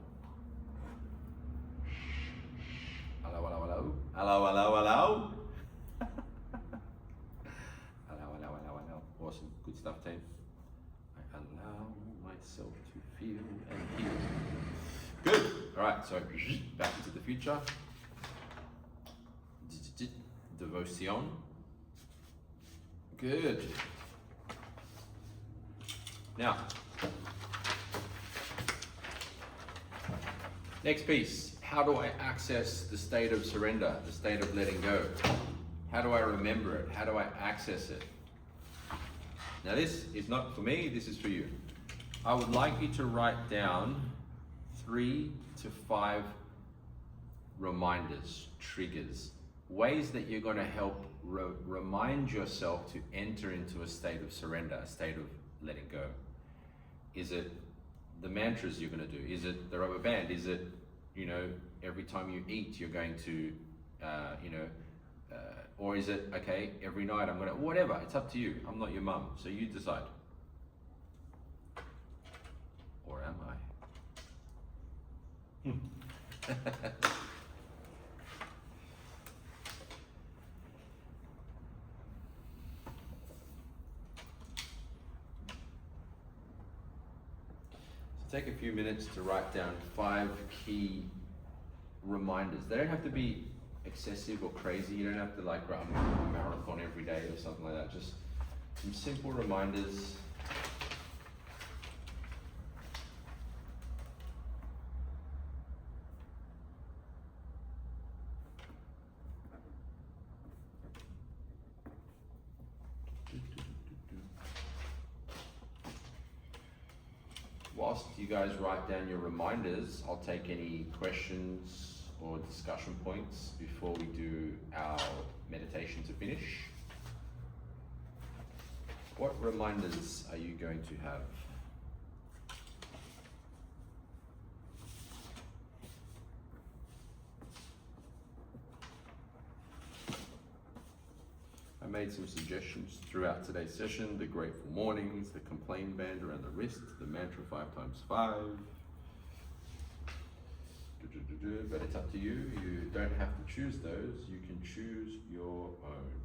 Allow, allow, allow. Allow, allow, allow. Allow, allow, allow, allow. Awesome. Good stuff, team. I allow myself to feel and heal. Good. All right, so back into the future. Devotion. Good. Now, next piece. How do I access the state of surrender, the state of letting go? How do I remember it? How do I access it? Now this is not for me, this is for you. I would like you to write down 3 to 5 reminders, triggers, ways that you're going to help remind yourself to enter into a state of surrender, a state of letting go? Is it the mantras you're going to do? Is it the rubber band? Is it, you know, every time you eat, you're going to, or is it, okay, every night I'm going to, whatever, it's up to you. I'm not your mum, so you decide. Or am I? Take a few minutes to write down 5 key reminders. They don't have to be excessive or crazy. You don't have to like run a marathon every day or something like that. Just some simple reminders. Whilst you guys write down your reminders, I'll take any questions or discussion points before we do our meditation to finish. What reminders are you going to have? I made some suggestions throughout today's session: the grateful mornings, the complain band around the wrist, the mantra 5x5. But it's up to you. You don't have to choose those. You can choose your own.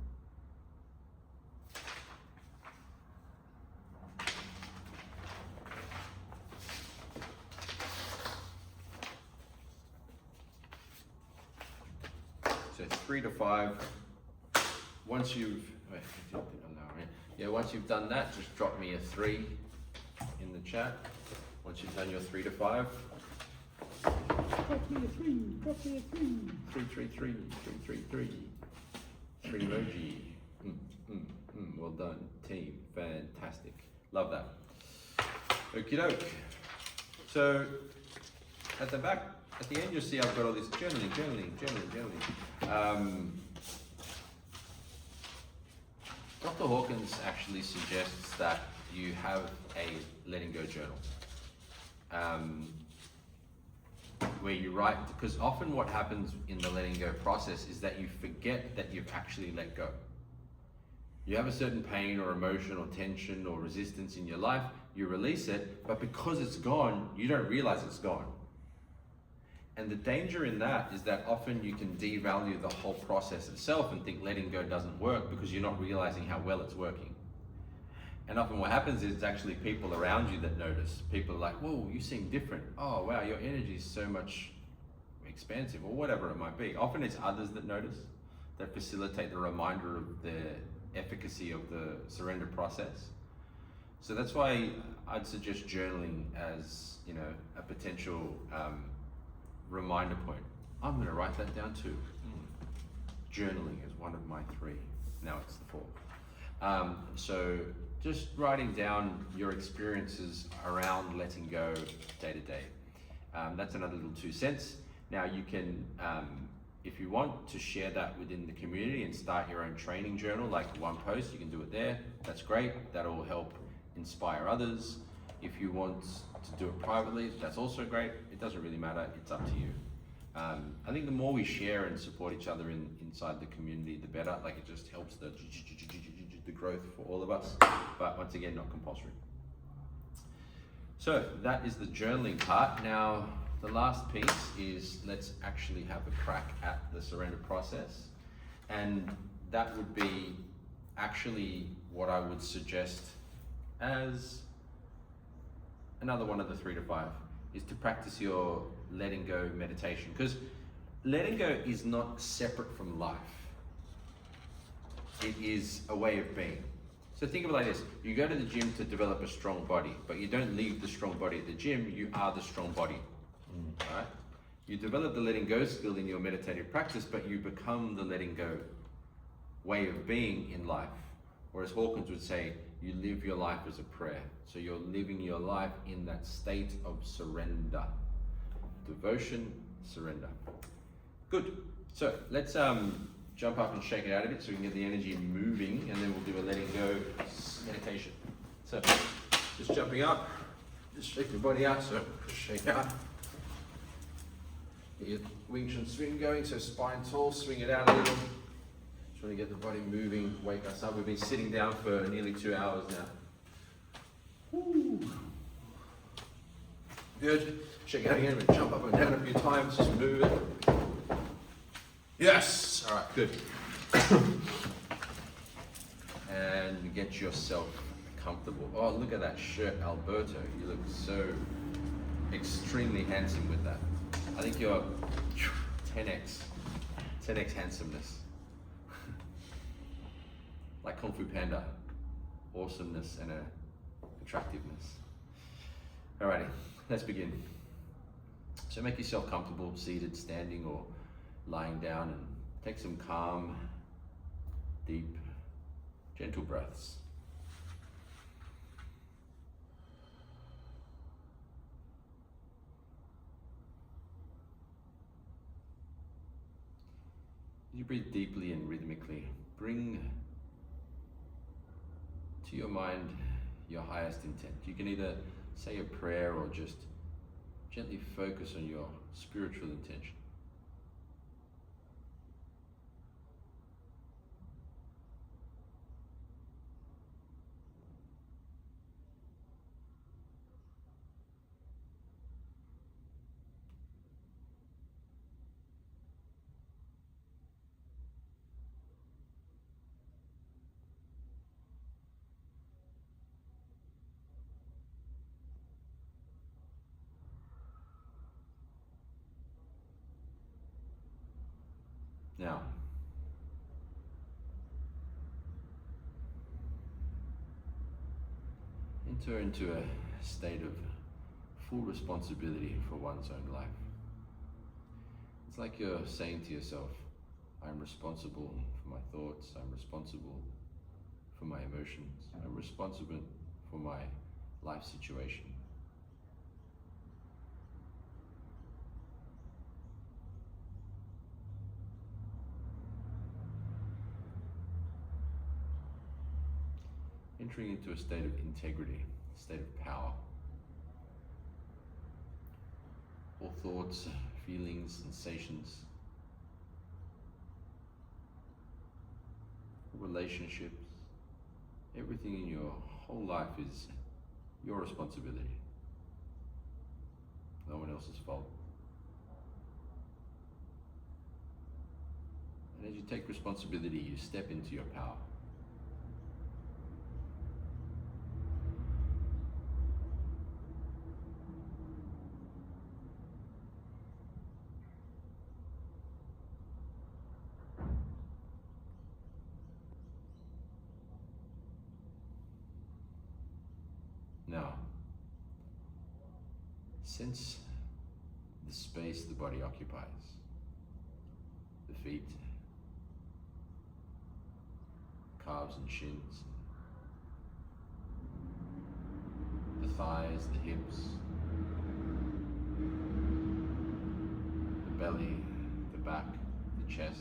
So 3 to 5. Once you've, once you've done that, just drop me a 3 in the chat. Once you've done your 3 to 5, drop me a 3, drop me a 3, 333, 333, 3 emoji. Well done, team, fantastic. Love that. Okie doke. So at the back, at the end, you'll see I've got all this journaling. Dr. Hawkins actually suggests that you have a letting go journal, where you write, because often what happens in the letting go process is that you forget that you've actually let go. You have a certain pain or emotion or tension or resistance in your life, you release it, but because it's gone, you don't realize it's gone. And the danger in that is that often you can devalue the whole process itself and think letting go doesn't work because you're not realizing how well it's working. And often what happens is it's actually people around you that notice. People are like, whoa, you seem different. Oh, wow, your energy is so much expansive, or whatever it might be. Often it's others that notice, that facilitate the reminder of the efficacy of the surrender process. So that's why I'd suggest journaling as, you know, a potential reminder point. I'm going to write that down too. Journaling is one of my 3. Now it's the 4th. So just writing down your experiences around letting go day to day. That's another little 2 cents. Now you can, if you want to share that within the community and start your own training journal, like one post, you can do it there. That's great. That'll help inspire others. If you want to do it privately, that's also great. It doesn't really matter. It's up to you. I think the more we share and support each other inside the community, the better. Like, it just helps the growth for all of us. But once again, not compulsory. So that is the journaling part. Now, the last piece is let's actually have a crack at the surrender process. And that would be actually what I would suggest as another one of the 3 to 5 is to practice your letting go meditation, because letting go is not separate from life. It is a way of being. So think of it like this: you go to the gym to develop a strong body, but you don't leave the strong body at the gym, you are the strong body. Right? You develop the letting go skill in your meditative practice, but you become the letting go way of being in life. Whereas Hawkins would say, you live your life as a prayer. So you're living your life in that state of surrender. Devotion, surrender. Good. So let's jump up and shake it out a bit so we can get the energy moving, and then we'll do a letting go meditation. So Just jumping up, just shake your body out, so just shake out. Get your Wing Chun swing going, so spine tall, swing it out a little. Trying to get the body moving, wake us up. We've been sitting down for nearly 2 hours now. Woo. Good. Shake it out again, we jump up and down a few times, just move it. Yes! All right, good. And get yourself comfortable. Oh, look at that shirt, Alberto. You look so extremely handsome with that. I think you're 10x handsomeness. Like Kung Fu Panda, awesomeness and attractiveness. Alrighty, let's begin. So make yourself comfortable, seated, standing, or lying down, and take some calm, deep, gentle breaths. As you breathe deeply and rhythmically, bring to your mind your highest intent. You can either say a prayer or just gently focus on your spiritual intention. Now, enter into a state of full responsibility for one's own life. It's like you're saying to yourself, I'm responsible for my thoughts, I'm responsible for my emotions, I'm responsible for my life situation. Entering into a state of integrity, a state of power. All thoughts, feelings, sensations, relationships, everything in your whole life is your responsibility. No one else's fault. And as you take responsibility, you step into your power. Now, sense the space the body occupies. The feet, calves and shins, the thighs, the hips, the belly, the back, the chest,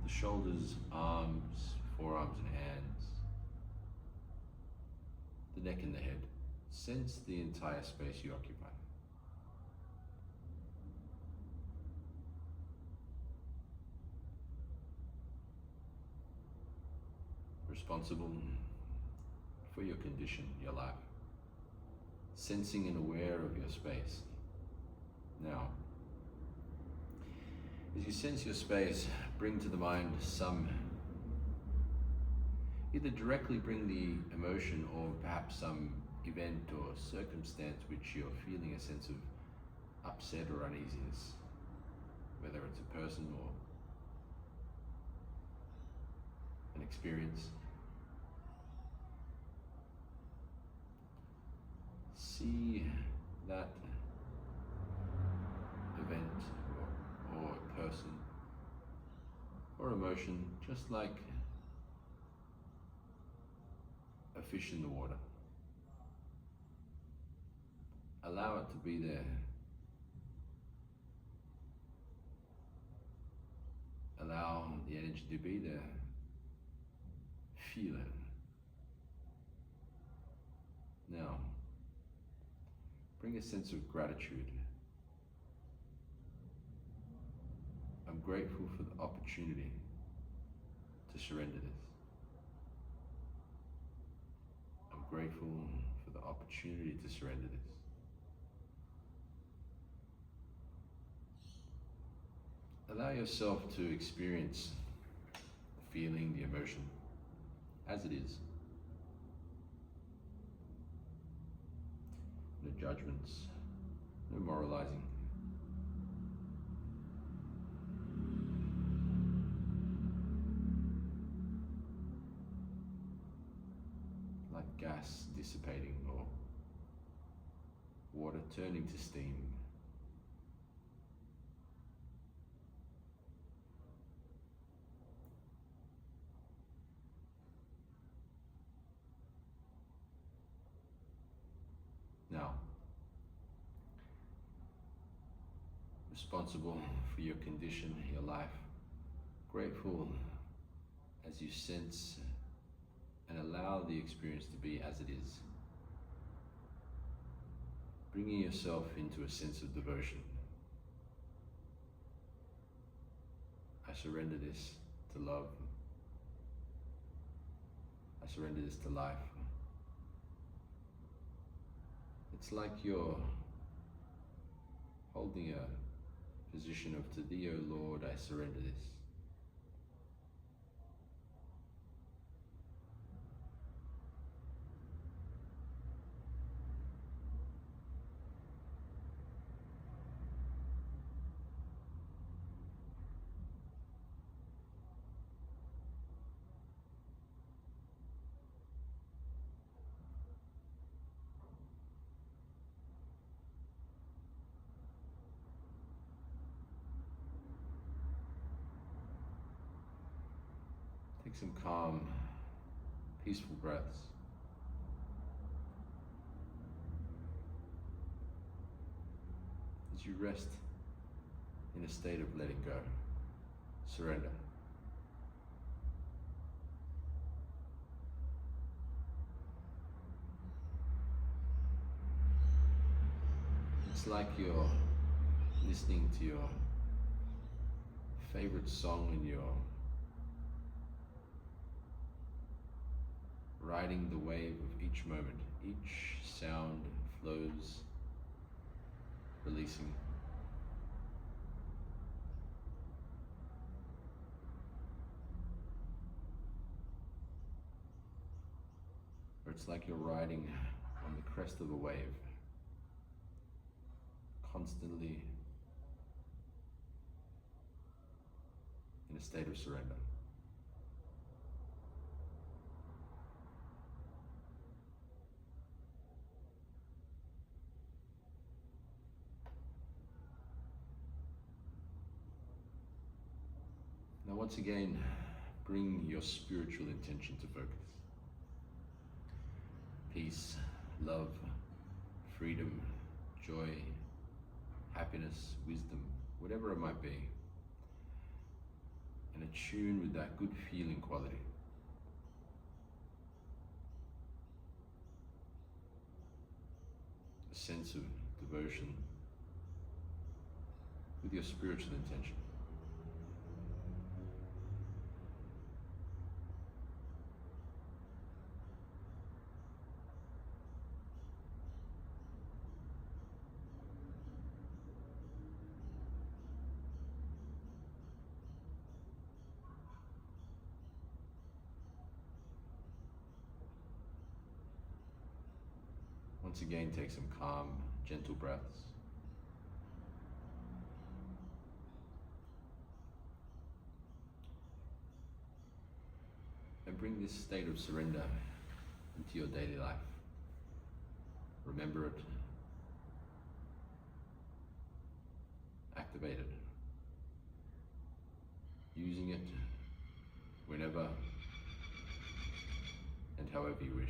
the shoulders, arms, forearms and hands, the neck and the head. Sense the entire space you occupy. Responsible for your condition, your life. Sensing and aware of your space. Now, as you sense your space, bring to the mind either directly bring the emotion or perhaps some event or circumstance which you're feeling a sense of upset or uneasiness, whether it's a person or an experience. See that event or a person or emotion just like a fish in the water. Allow it to be there. Allow the energy to be there. Feel it. Now, bring a sense of gratitude. I'm grateful for the opportunity to surrender this. I'm grateful for the opportunity to surrender this. Allow yourself to experience the feeling, the emotion, as it is. No judgments, no moralizing. Like gas dissipating or water turning to steam. Now, responsible for your condition, your life, grateful as you sense and allow the experience to be as it is, bringing yourself into a sense of devotion. I surrender this to love. I surrender this to life. It's like you're holding a position of, to thee, O Lord, I surrender this. Take some calm, peaceful breaths. As you rest in a state of letting go, surrender. It's like you're listening to your favorite song and you're riding the wave of each moment. Each sound flows, releasing. Or it's like you're riding on the crest of a wave, constantly in a state of surrender. Now once again, bring your spiritual intention to focus. Peace, love, freedom, joy, happiness, wisdom, whatever it might be. And attune with that good feeling quality. A sense of devotion with your spiritual intention. Once again, take some calm, gentle breaths. And bring this state of surrender into your daily life. Remember it. Activate it. Using it whenever and however you wish.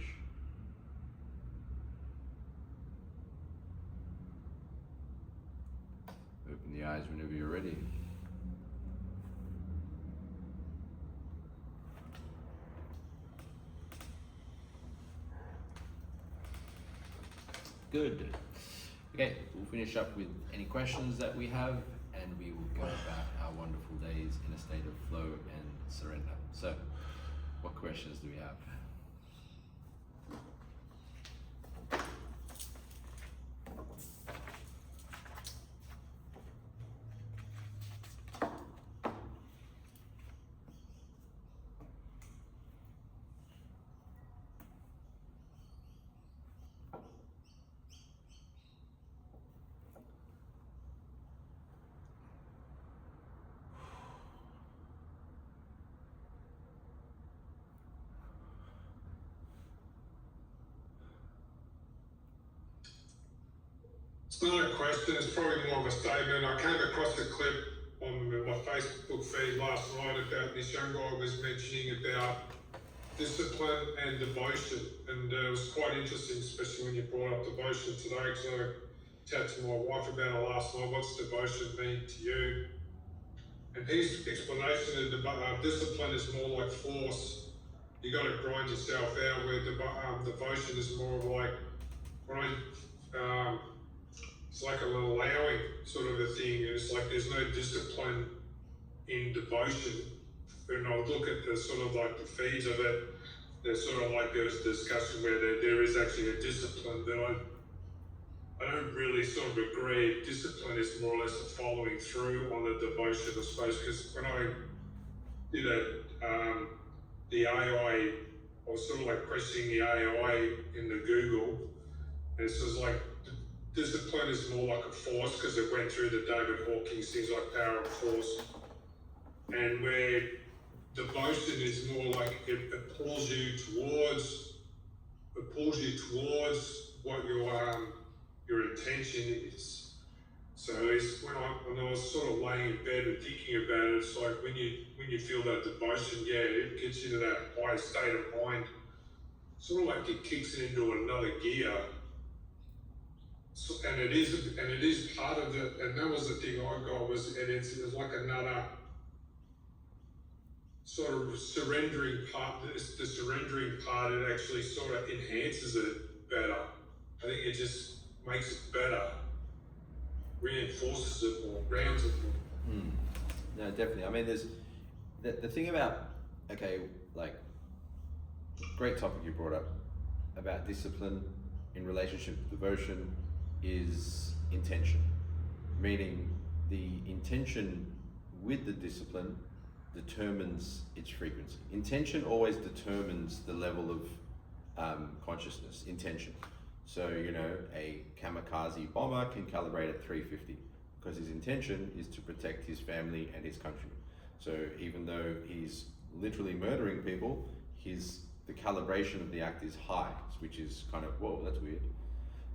Open the eyes whenever you're ready. Good. Okay, we'll finish up with any questions that we have, and we will go about our wonderful days in a state of flow and surrender. So, what questions do we have? It's not a question, it's probably more of a statement. I came across a clip on my Facebook feed last night about this young guy was mentioning about discipline and devotion, and it was quite interesting, especially when you brought up devotion today, because I chatted to my wife about it last night. What's devotion mean to you? And his explanation of discipline is more like force. You got to grind yourself out, where devotion is more of like, it's like an allowing sort of a thing. It's like there's no discipline in devotion. When I look at the sort of like the feeds of it, there's sort of like there's a discussion where there is actually a discipline, but I don't really sort of agree. Discipline is more or less a following through on the devotion, I suppose, because when I did the AI, I was sort of like pressing the AI in the Google, and it says like, discipline is more like a force, because it went through the David Hawkins things like power of force, and where devotion is more like it pulls you towards what your intention is. So it's when I was sort of laying in bed and thinking about it, it's like when you feel that devotion, yeah, it gets you to that high state of mind, sort of like it kicks it into another gear. So, and it is part of it, and that was the thing I got was, and it's like another sort of surrendering part. The surrendering part, it actually sort of enhances it better. I think it just makes it better, reinforces it more, grounds it more. No, definitely. I mean, there's the thing about, okay, like, great topic you brought up about discipline in relationship to devotion is intention, meaning the intention with the discipline determines its frequency. Intention always determines the level of consciousness, intention. So, you know, a kamikaze bomber can calibrate at 350 because his intention is to protect his family and his country. So even though he's literally murdering people, the calibration of the act is high, which is kind of, whoa, that's weird.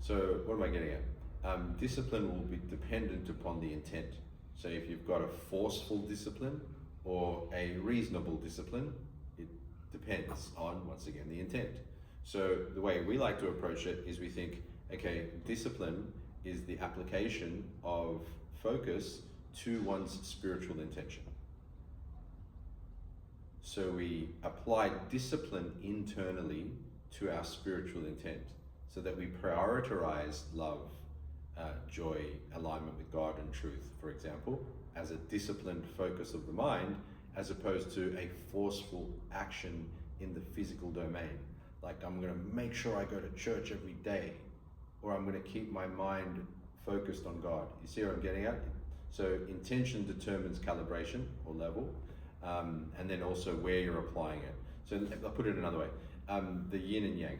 So what am I getting at? Discipline will be dependent upon the intent. So if you've got a forceful discipline or a reasonable discipline, it depends on, once again, the intent. So the way we like to approach it is we think, okay, discipline is the application of focus to one's spiritual intention. So we apply discipline internally to our spiritual intent, so that we prioritize love, joy, alignment with God and truth, for example, as a disciplined focus of the mind, as opposed to a forceful action in the physical domain. Like, I'm going to make sure I go to church every day, or I'm going to keep my mind focused on God. You see what I'm getting at? So intention determines calibration or level, and then also where you're applying it. So I'll put it another way. The yin and yang.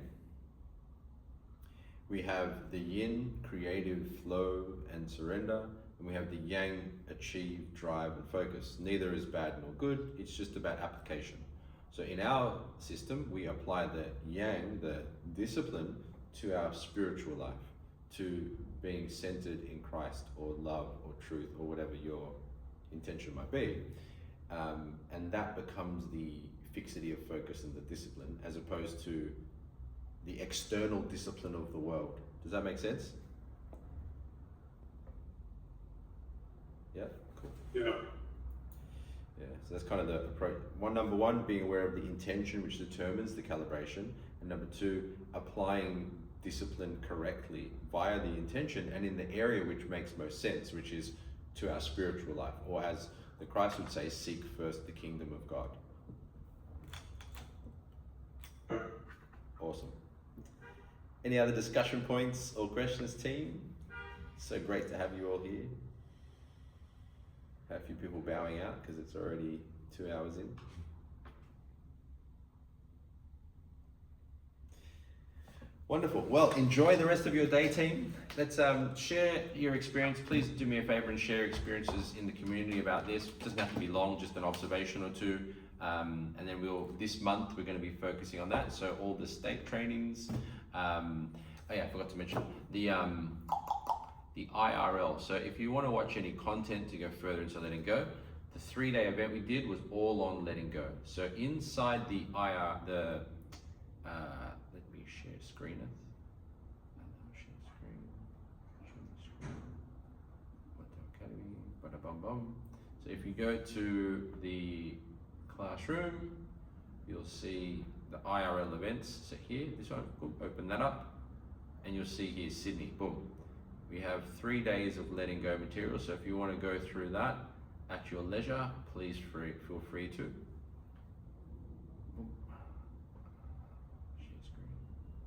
We have the yin, creative, flow and surrender, and we have the yang, achieve, drive and focus. Neither is bad nor good, it's just about application. So in our system, we apply the yang, the discipline, to our spiritual life, to being centered in Christ or love or truth or whatever your intention might be. And that becomes the fixity of focus and the discipline, as opposed to the external discipline of the world. Does that make sense? Yeah, cool. Yeah. Yeah, so that's kind of the approach. Number one, being aware of the intention which determines the calibration, and number two, applying disciplined correctly via the intention and in the area which makes most sense, which is to our spiritual life, or as the Christ would say, seek first the kingdom of God. Awesome. Any other discussion points or questions, team? So great to have you all here. Have a few people bowing out because it's already 2 hours in. Wonderful. Well, enjoy the rest of your day, team. Let's share your experience. Please do me a favor and share experiences in the community about this. It doesn't have to be long, just an observation or two. And then this month, we're going to be focusing on that. So all the state trainings. Oh yeah, I forgot to mention the IRL. So if you want to watch any content to go further into letting go, the 3-day event we did was all on letting go. So inside the let me share screen. So if you go to the classroom, you'll see the IRL events. So here, this one, boom, open that up, and you'll see here Sydney, boom. We have 3 days of letting go material. So if you want to go through that at your leisure, please feel free to. Boom. Share screen.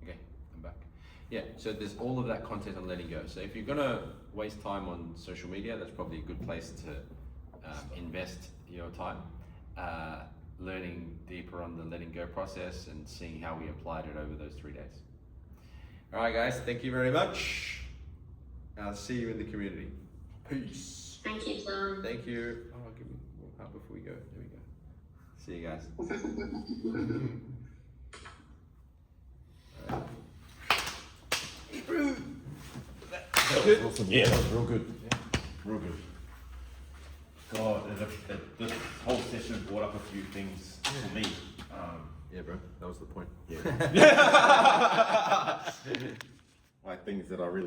Okay, I'm back. Yeah, so there's all of that content on letting go. So if you're gonna waste time on social media, that's probably a good place to invest your time. Learning deeper on the letting go process and seeing how we applied it over those 3 days. All right, guys, thank you very much. I'll see you in the community. Peace. Thank you, John. Thank you. Oh, give me one part before we go. There we go. See you guys. That was awesome. Yeah, that was real good. Yeah, real good. God, this whole session brought up a few things for me. Yeah, bro, that was the point. Like things that I really